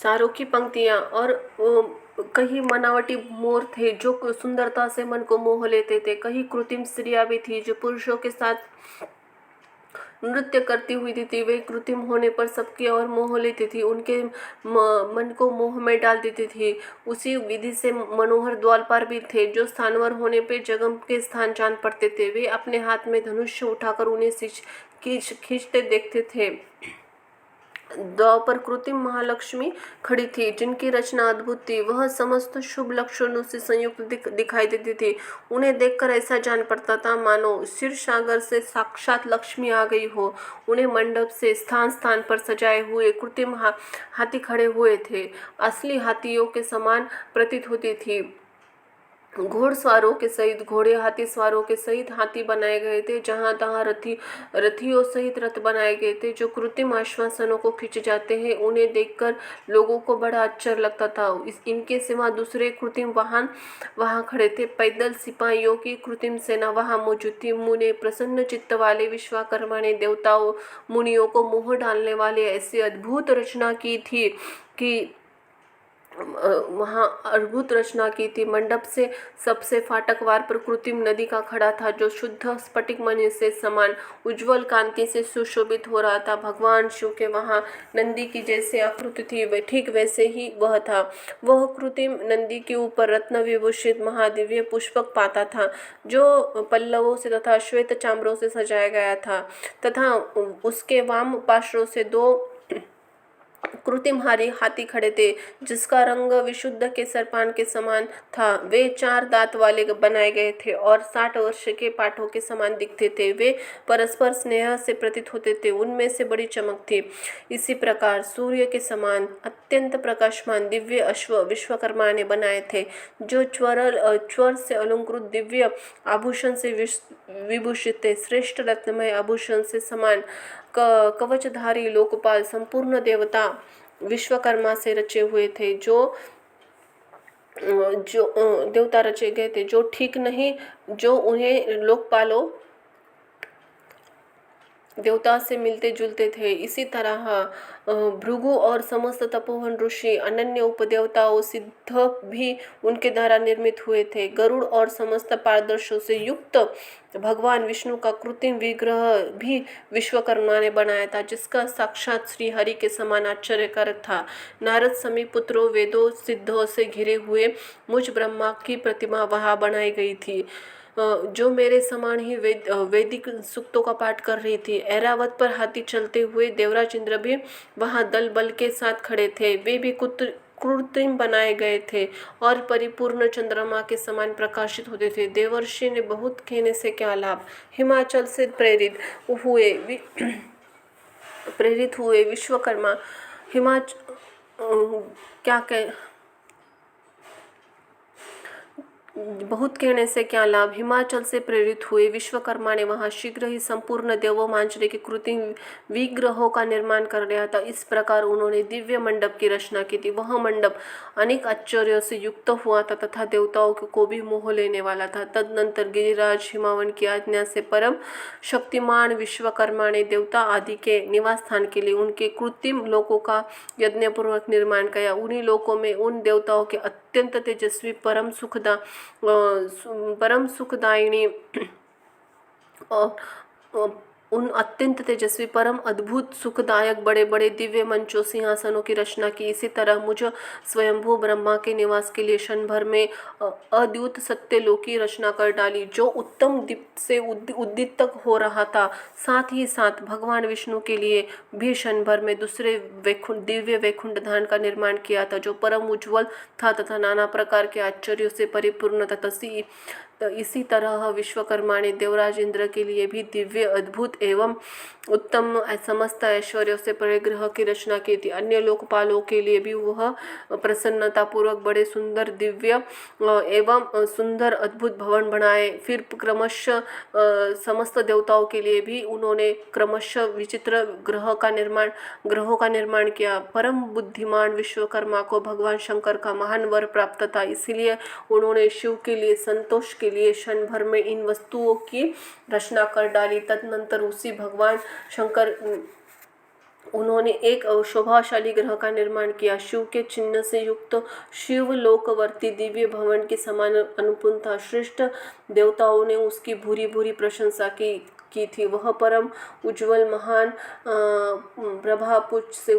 चारों की पंक्तियाँ और कहीं बनावटी मोर थे जो सुंदरता से मन को मोह लेते थे, कहीं कृत्रिम स्त्रियाँ भी थी जो पुरुषों के साथ नृत्य करती हुई थी। वे कृत्रिम होने पर सबकी और मोह लेती थी, उनके मन को मोह में डाल देती थी। उसी विधि से मनोहर द्वारपाल भी थे जो स्थानवर होने पे जगम के स्थान जान पड़ते थे। वे अपने हाथ में धनुष उठाकर उन्हें खींचते देखते थे। द्वार पर कृत्रिम महालक्ष्मी खड़ी थी जिनकी रचना अद्भुत थी। वह समस्त शुभ लक्षणों से संयुक्त दिखाई देती थी। उन्हें देखकर ऐसा जान पड़ता था मानो क्षीर सागर से साक्षात लक्ष्मी आ गई हो। उन्हें मंडप से स्थान स्थान पर सजाए हुए कृत्रिम हाथी खड़े हुए थे, असली हाथियों के समान प्रतीत होती थी। घोड़सवारों के सहित घोड़े, हाथी सवारों के सहित हाथी बनाए गए थे। जहाँ तहाँ रथियों सहित रथ बनाए गए थे जो कृत्रिम आश्वासनों को खींच जाते हैं। उन्हें देखकर लोगों को बड़ा आश्चर्य लगता था। इनके सिवा दूसरे कृत्रिम वाहन वहाँ खड़े थे। पैदल सिपाहियों की कृत्रिम सेना वहाँ मौजूद थी। मुने प्रसन्न चित्त वाले विश्वकर्मा ने देवताओं मुनियों को मोह डालने वाले ऐसी अद्भुत रचना की थी कि वहाँ अद्भुत रचना की थी। मंडप से सबसे फाटक वार पर कृत्रिम नदी का खड़ा था जो शुद्ध स्फटिक मणि से समान उज्ज्वल कांति से सुशोभित हो रहा था। भगवान शिव के वहाँ नंदी की जैसे आकृति थी ठीक वैसे ही वह था। वह कृत्रिम नंदी के ऊपर रत्न विभूषित महादिव्य पुष्पक पाता था जो पल्लवों से तथा श्वेत चामरों से सजाया गया था तथा उसके वाम पार्श्व से दो कृत्रिम हाथी खड़े थे जिसका रंग विशुद्ध केसरपान के समान था। वे 4 दांत वाले बनाए गए थे और 60 वर्ष के पाठों के समान दिखते थे। वे परस्पर स्नेह से प्रतीत होते थे, उनमें से बड़ी चमक थी। इसी प्रकार सूर्य के समान अत्यंत प्रकाशमान दिव्य अश्व विश्वकर्मा ने बनाए थे जो ज्वर से अलंकृत दिव्य आभूषण से विभूषित थे। श्रेष्ठ रत्नमय आभूषण से समान कवचधारी लोकपाल संपूर्ण देवता विश्वकर्मा से रचे हुए थे जो देवता रचे गए थे जो ठीक नहीं, जो उन्हें लोकपालों देवता से मिलते जुलते थे। इसी तरह भृगु और समस्त तपोवन ऋषि अनन्य उपदेवताओं सिद्ध भी उनके द्वारा निर्मित हुए थे। गरुड़ और समस्त पारदर्शों से युक्त भगवान विष्णु का कृत्रिम विग्रह भी विश्वकर्मा ने बनाया था जिसका साक्षात श्री हरि के समान आश्चर्यकारक था। नारद समी पुत्रों वेदों सिद्धों से घिरे हुए मुझ ब्रह्मा की प्रतिमा वहाँ बनाई गई थी जो मेरे समान ही वैदिक सूक्तों का पाठ कर रही थी। ऐरावत पर हाथी चलते हुए देवराज इंद्र भी वहाँ दल बल के साथ खड़े थे। वे भी कृत्रिम बनाए गए थे और परिपूर्ण चंद्रमा के समान प्रकाशित होते थे। देवर्षि ने बहुत कहने से क्या लाभ, हिमाचल से प्रेरित हुए विश्वकर्मा क्या कह बहुत कहने से क्या लाभ, हिमाचल से प्रेरित हुए विश्वकर्मा ने वहाँ शीघ्र ही संपूर्ण देवोमांजरे के कृत्रिम विग्रहों का निर्माण कर लिया था। इस प्रकार उन्होंने दिव्य मंडप की रचना की थी। वह मंडप अनेक आश्चर्यों से युक्त हुआ था तथा देवताओं को भी मोह लेने वाला था। तदनंतर गिरिराज हिमावन की आज्ञा से परम शक्तिमान विश्वकर्मा ने देवता आदि के निवास स्थान के लिए उनके कृत्रिम लोकों का यज्ञपूर्वक निर्माण किया। उन्हीं लोकों में उन देवताओं के अत्यंत तेजस्वी परम सुखदायिनी उन अत्यंत तेजस्वी परम अद्भुत सुखदायक बड़े बड़े दिव्य मंचों सिंहासनों की रचना की। इसी तरह मुझ स्वयंभू ब्रह्मा के निवास के लिए क्षण भर में अद्युत सत्यलोक की रचना कर डाली जो उत्तम दीप से उद्दीत हो रहा था। साथ ही साथ भगवान विष्णु के लिए भी क्षण भर में दूसरे दिव्य वैकुंठ धाम का निर्माण किया था जो परम उज्ज्वल था तथा नाना प्रकार के आश्चर्यों से परिपूर्ण था। इसी तरह विश्वकर्मा ने देवराज इंद्र के लिए भी दिव्य अद्भुत एवं उत्तम समस्त ऐश्वर्यों से परिग्रह की रचना की थी। अन्य लोकपालों के लिए भी वह प्रसन्नता पूर्वक बड़े सुंदर दिव्य एवं सुंदर अद्भुत भवन बनाए। फिर क्रमशः समस्त देवताओं के लिए भी उन्होंने क्रमशः विचित्र ग्रहों का निर्माण किया। परम बुद्धिमान विश्वकर्मा को भगवान शंकर का महान वर प्राप्त था, इसलिए उन्होंने शिव के लिए संतोष के लिए क्षण भर में इन वस्तुओं की रचना कर डाली। तदनंतर उसी भगवान शंकर उन्होंने एक शोभाशाली ग्रह का निर्माण किया। शिव के चिन्ह से युक्त शिव लोकवर्ती दिव्य भवन के समान अनुपम था। श्रेष्ठ देवताओं ने उसकी भूरी भूरी प्रशंसा की थी। वह परम उज्ज्वल महान प्रभापुंज से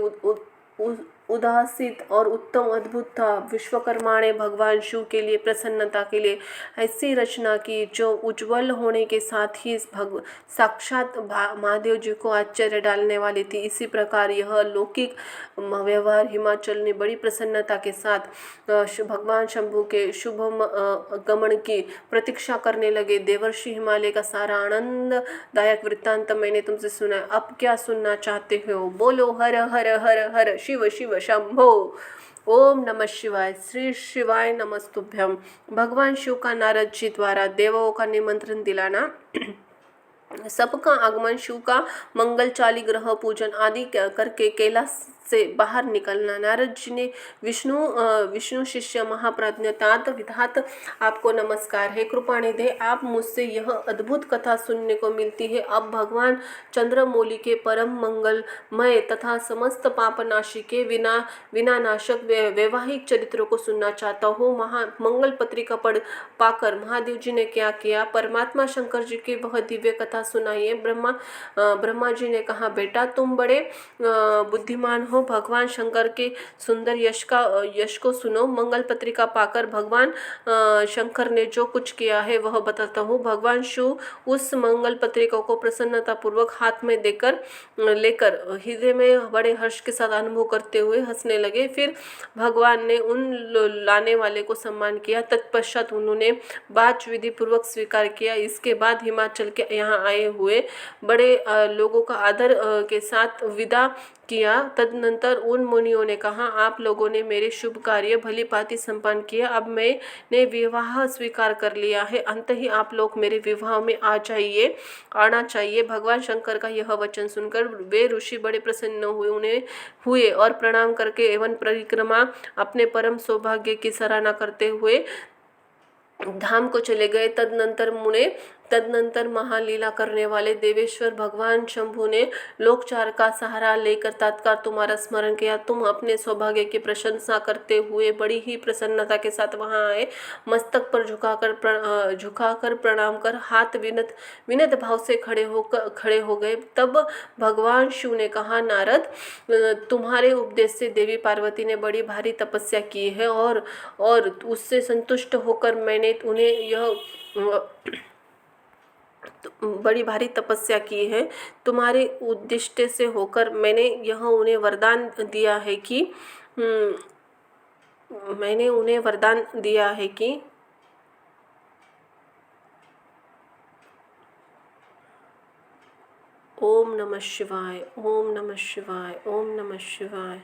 उदासित और उत्तम अद्भुत था। विश्वकर्मा ने भगवान शिव के लिए प्रसन्नता के लिए ऐसी रचना की जो उज्ज्वल होने के साथ ही साक्षात महादेव जी को आश्चर्य डालने वाली थी। इसी प्रकार यह लौकिक व्यवहार हिमाचल ने बड़ी प्रसन्नता के साथ भगवान शंभु के शुभ गमन की प्रतीक्षा करने लगे। देवर्षि हिमालय का सारा आनंददायक वृत्तांत मैंने तुमसे सुना। अब क्या सुनना चाहते हो? बोलो हर हर हर हर शिव शिव शंभो। ओम नमः शिवाय। श्री शिवाय नमस्तुभ्यम। भगवान शिव का नारद जी द्वारा देवों का निमंत्रण दिलाना, सबका आगमन, शिव का मंगलचाली ग्रह पूजन आदि करके कैलाश से बाहर निकलना। नारद जी ने विष्णु शिष्य महाप्रज्ञ तात विधात आपको नमस्कार है। कृपानिधे आप मुझसे यह अद्भुत कथा सुनने को मिलती है। अब भगवान चंद्रमौली के परम मंगलमय तथा समस्त पापनाशी के विनानाशक वैवाहिक चरित्रों को सुनना चाहता हूँ। मंगल पत्रिका पाकर महादेव जी ने क्या किया? परमात्मा शंकर जी की वह दिव्य कथा सुनाइए। ब्रह्मा जी ने कहा, बेटा तुम बड़े बुद्धिमान हो, भगवान शंकर के सुंदर यश को सुनो। मंगल पत्रिका पाकर भगवान शंकर ने जो कुछ किया है वह बताता हूँ। भगवान शिव उस मंगल पत्रिका को प्रसन्नता पूर्वक हाथ में लेकर हृदय में बड़े हर्ष के साथ अनुभव करते हुए हंसने लगे। फिर भगवान ने उन लाने वाले को सम्मान किया। तत्पश्चात उन्होंने बात विधि पूर्वक स्वीकार किया। इसके बाद हिमाचल के यहाँ आए हुए बड़े लोगों का आदर के साथ विदा किया। तदनंतर उन मुनियों ने कहा, आप लोगों ने मेरे शुभ कार्य भली भांति संपन्न किया। अब मैंने विवाह स्वीकार कर लिया है। अंत ही आप लोग मेरे विवाह में आना चाहिए। भगवान शंकर का यह वचन सुनकर वे ऋषि बड़े प्रसन्न हुए और प्रणाम करके एवं परिक्रमा अपने परम सौभाग्य की सराहना करते हुए धाम को चले गए। तदनंतर महालीला करने वाले देवेश्वर भगवान शंभु ने लोकचार का सहारा लेकर तत्काल तुम्हारा स्मरण किया। तुम अपने सौभाग्य की प्रशंसा करते हुए बड़ी ही प्रसन्नता के साथ वहां आए। मस्तक पर झुकाकर प्रणाम कर हाथ विनत भाव से खड़े हो गए। तब भगवान शिव ने कहा, नारद, तुम्हारे उपदेश से देवी पार्वती ने बड़ी भारी तपस्या की है और उससे संतुष्ट होकर मैंने उन्हें बड़ी भारी तपस्या की है। तुम्हारे उद्दिष्ट से होकर मैंने उन्हें वरदान दिया है कि ओम नमः शिवाय, ओम नमः शिवाय, ओम नमः शिवाय।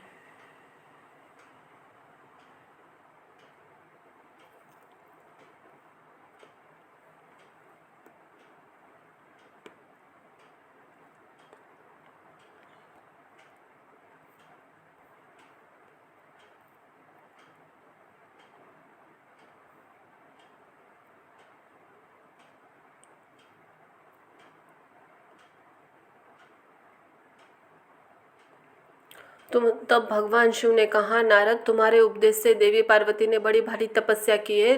तब भगवान शिव ने कहा, नारद, तुम्हारे उपदेश से देवी पार्वती ने बड़ी भारी तपस्या की है।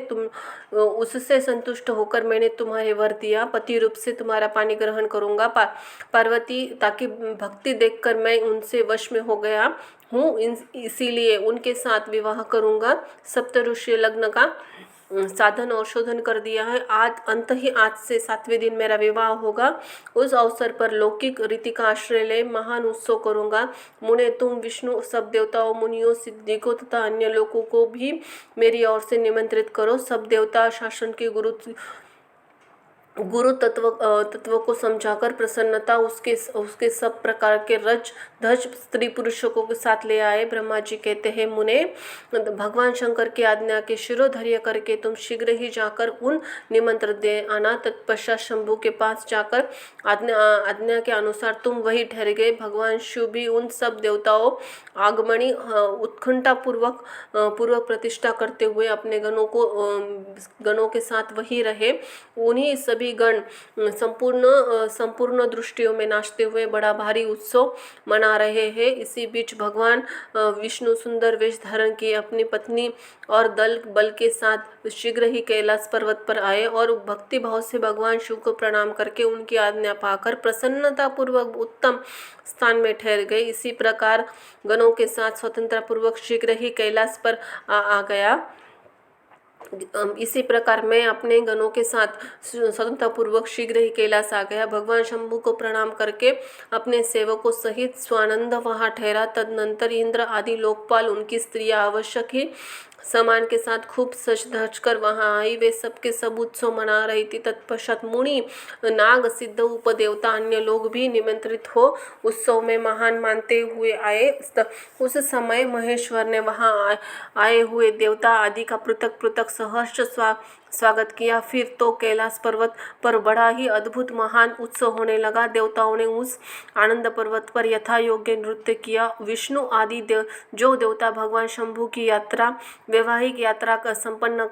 उससे संतुष्ट होकर मैंने तुम्हारे वर दिया। पति रूप से तुम्हारा पानी ग्रहण करूंगा। पार्वती ताकि भक्ति देखकर मैं उनसे वश में हो गया हूँ, इसीलिए उनके साथ विवाह करूंगा। सप्तऋषि लग्न का साधन और शोधन कर दिया है। आज से 7वें दिन मेरा विवाह होगा। उस अवसर पर लौकिक रीति का आश्रय ले महान उत्सव करूंगा। मुने, तुम विष्णु, सब देवताओं, मुनियों, सिद्धिकों तथा अन्य लोगों को भी मेरी ओर से निमंत्रित करो। सब देवता शासन के गुरु तत्व को समझाकर प्रसन्नता उसके सब प्रकार के धज स्त्री पुरुषों के साथ ले आए। ब्रह्मा जी कहते हैं, मुने, भगवान शंकर की आज्ञा के शिरोधर्य करके तुम शीघ्र ही जाकर उन निमंत्रण दे आना। तत्पश्चात शंभु के पास जाकर आज्ञा के अनुसार तुम वही ठहर गए। भगवान शिव भी उन सब देवताओं आगमनी उत्कंठा पूर्व प्रतिष्ठा करते हुए अपने गणों के साथ वही रहे। उन्हीं सभी सभी गण संपूर्ण दृष्टियों में नाचते हुए बड़ा भारी उत्सव मना रहे हैं। इसी बीच भगवान विष्णु सुंदर वेश धारण किए अपनी पत्नी और दल बल के साथ शीघ्र ही कैलाश पर्वत पर आए और भक्ति भाव से भगवान शिव को प्रणाम करके उनकी आज्ञा पाकर प्रसन्नता पूर्वक उत्तम स्थान में ठहर गए। इसी प्रकार गणों के साथ स्वतंत्रता पूर्वक शीघ्र ही कैलाश पर आ गया। इसी प्रकार मैं अपने गणों के साथ स्वतंत्रता पूर्वक शीघ्र ही कैलाश आ गया। भगवान शंभु को प्रणाम करके अपने सेवकों सहित स्वानंद वहाँ ठहरा। तदनंतर इंद्र आदि लोकपाल उनकी स्त्रियां आवश्यक ही सामान के साथ खूब सज धज कर वहाँ आई। वे सबके सब उत्सव मना रही थी। तत्पश्चात मुनि नाग सिद्ध उपदेवता अन्य लोग भी निमंत्रित हो उत्सव में महान मानते हुए आए। उस समय महेश्वर ने वहाँ आए हुए देवता आदि का पृथक पृथक सहर्ष स्वागत किया। फिर तो कैलाश पर्वत पर बड़ा ही अद्भुत महान उत्सव होने लगा। देवताओं ने उस आनंद पर्वत पर यथा योग्य नृत्य किया। विष्णु आदि जो देवता भगवान शंभु की यात्रा वैवाहिक यात्रा का संपन्न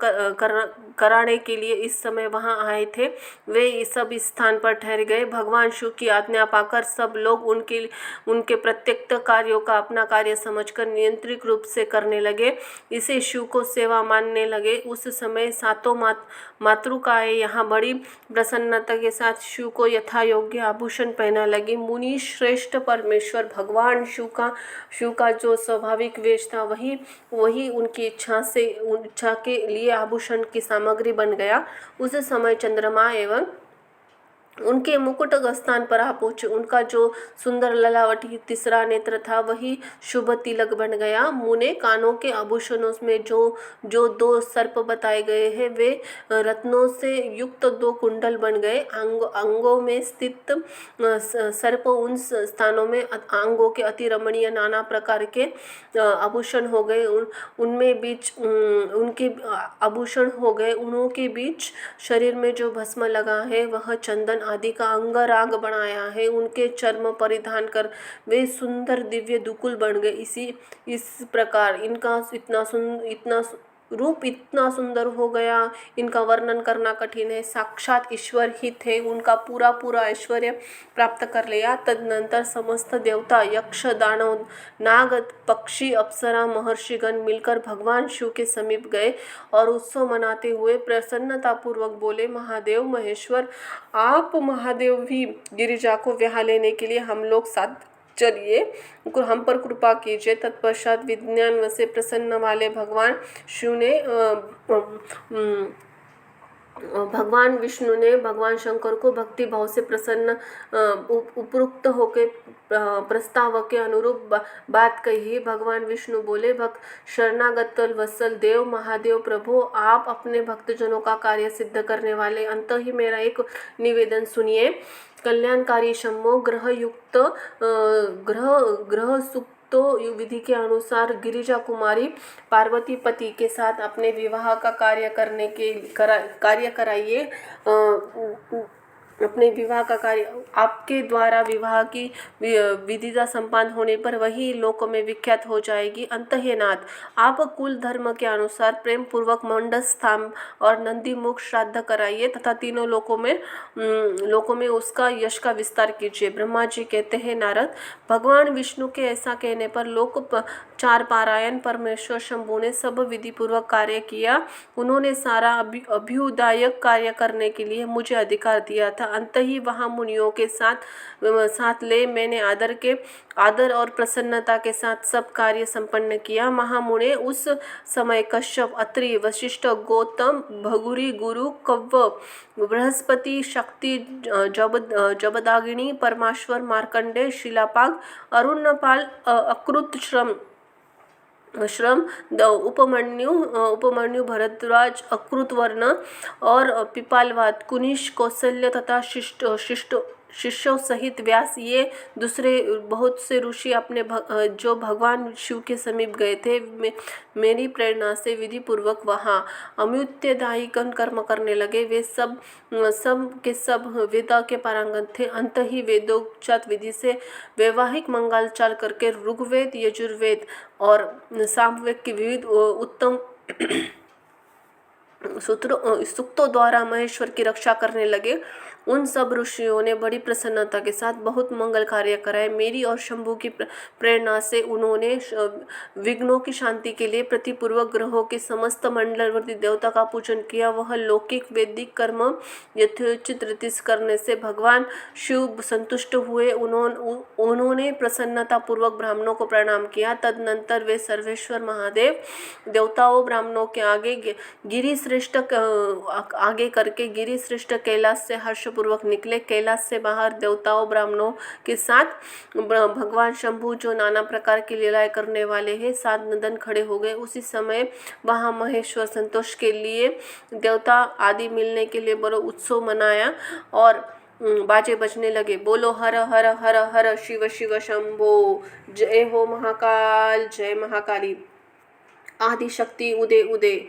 कराने के लिए इस समय वहां आए थे, वे सब इस स्थान पर ठहर गए। भगवान शिव की आज्ञा पाकर सब लोग उनके प्रत्येक कार्यों का अपना कार्य समझकर नियंत्रित रूप से करने लगे। इसे शिव को सेवा मानने लगे। उस समय सातों मातृकाएं यहाँ बड़ी प्रसन्नता के साथ शिव को यथा योग्य आभूषण पहना लगी। मुनि श्रेष्ठ परमेश्वर भगवान शिव का जो स्वाभाविक वेश था वही उनकी इच्छा के लिए आभूषण की सामग्री बन गया। उस समय चंद्रमा एवं उनके मुकुट स्थान पर आ पहुंचे। उनका जो सुंदर ललावटी तीसरा नेत्र था वही शुभ तिलक बन गया। मुने कानों के आभूषणों में जो दो सर्प बताए गए हैं वे रत्नों से युक्त दो कुंडल बन गए। अंगों में स्थित सर्प उन स्थानों में अंगों के अति रमणीय नाना प्रकार के आभूषण हो गए। उनमें बीच उनके आभूषण हो गए। उनों के बीच शरीर में जो भस्म लगा है वह चंदन आदि का अंगराग बनाया है। उनके चर्म परिधान कर वे सुंदर दिव्य दुकुल बन गए। इस प्रकार इनका रूप इतना सुंदर हो गया, इनका वर्णन करना कठिन है। साक्षात ईश्वर ही थे। उनका पूरा ऐश्वर्य प्राप्त कर लिया। तदनंतर समस्त देवता यक्ष दानव नाग पक्षी अप्सरा महर्षिगण मिलकर भगवान शिव के समीप गए और उत्सव मनाते हुए प्रसन्नता पूर्वक बोले, महादेव महेश्वर, आप महादेव भी गिरिजा को ब्याह लेने के लिए हम लोग साथ चलिए, हम पर कृपा कीजिए। तत्पश्चात विज्ञान से प्रसन्न वाले भगवान शिव ने भगवान विष्णु ने भगवान शंकर को भक्ति भाव से प्रसन्न उपयुक्त होकर प्रस्ताव के अनुरूप बात कही। भगवान विष्णु बोले, भक्त शरणागत वत्सल देव महादेव प्रभु, आप अपने भक्तजनों का कार्य सिद्ध करने वाले, अंत ही मेरा एक निवेदन सुनिए। कल्याणकारी शंभो ग्रह सुक्तो विधि के अनुसार गिरिजा कुमारी पार्वती पति के साथ अपने विवाह का कार्य कराइए। अपने विवाह का कार्य आपके द्वारा विवाह की विधिता संपन्न होने पर वही लोक में विख्यात हो जाएगी। अंतःनाथ, आप कुल धर्म के अनुसार प्रेम पूर्वक मंडस्थान और नंदी मुख श्राद्ध कराइए तथा तीनों लोकों में उसका यश का विस्तार कीजिए। ब्रह्मा जी कहते हैं, नारद, भगवान विष्णु के ऐसा कहने पर लोक चार पारायण परमेश्वर शंभु ने सब विधि पूर्वक कार्य किया। उन्होंने सारा अभ्युदायक कार्य करने के लिए मुझे अधिकार दिया था। अंत ही वहाँ मुनियों के साथ ले मैंने आदर और प्रसन्नता के साथ सब कार्य संपन्न किया। महामुने उस समय कश्यप, अत्रि, वशिष्ठ, गौतम, भगुरी, गुरु, कव्व, बृहस्पति, शक्ति, जबदागिनी, परमेश्वर, मार्कंडेय, शिलापाग, अरुणपाल, अकृत, श्रम, उपमन्यु, भरद्वाज, अकृतवर्ण और पिपालवाद, कुनिश, कौशल्य तथा शिष्यों सहित व्यास, ये दूसरे बहुत से ऋषि अपने जो भगवान शिव के समीप गए थे, मेरी प्रेरणा से विधि पूर्वक वहाँ अमृत्यदायी कर्म करने लगे। वे सब के सब वेदा के पारंगत थे। अंत ही वेदोक्त विधि से वैवाहिक मंगलाचार करके ऋग्वेद, यजुर्वेद और सामवेद की विविध उत्तम सूक्तों द्वारा महेश्वर की रक्षा करने लगे। उन सब ऋषियों ने बड़ी प्रसन्नता के साथ बहुत मंगल कार्य कराए। मेरी और शंभू की प्रेरणा से उन्होंने विघ्नों की शांति के लिए प्रतिपूर्वक ग्रहों के समस्त मंडलवर्ती देवता का पूजन किया। वह लौकिक वैदिक कर्म यथोचित रीति से करने से भगवान शिव संतुष्ट हुए। उन्होंने प्रसन्नता पूर्वक ब्राह्मणों को प्रणाम किया। तदनंतर वे सर्वेश्वर महादेव देवताओं ब्राह्मणों के आगे गिरिश्रेष्ठ आगे करके गिरिश्रेष्ठ कैलाश से हर्षपूर्वक निकले। कैलाश से बाहर देवताओं ब्राह्मणों के साथ भगवान शंभु जो नाना प्रकार की लीलाएं करने वाले हैं सात नदन खड़े हो गए। उसी समय वहाँ महेश्वर संतोष के लिए देवता आदि मिलने के लिए बड़ा उत्सव मनाया और बाजे बजने लगे। बोलो हर हर हर हर शिव शिव शंभो, जय हो महाकाल, जय महाकाली, आदि शक्ति उदय उदय।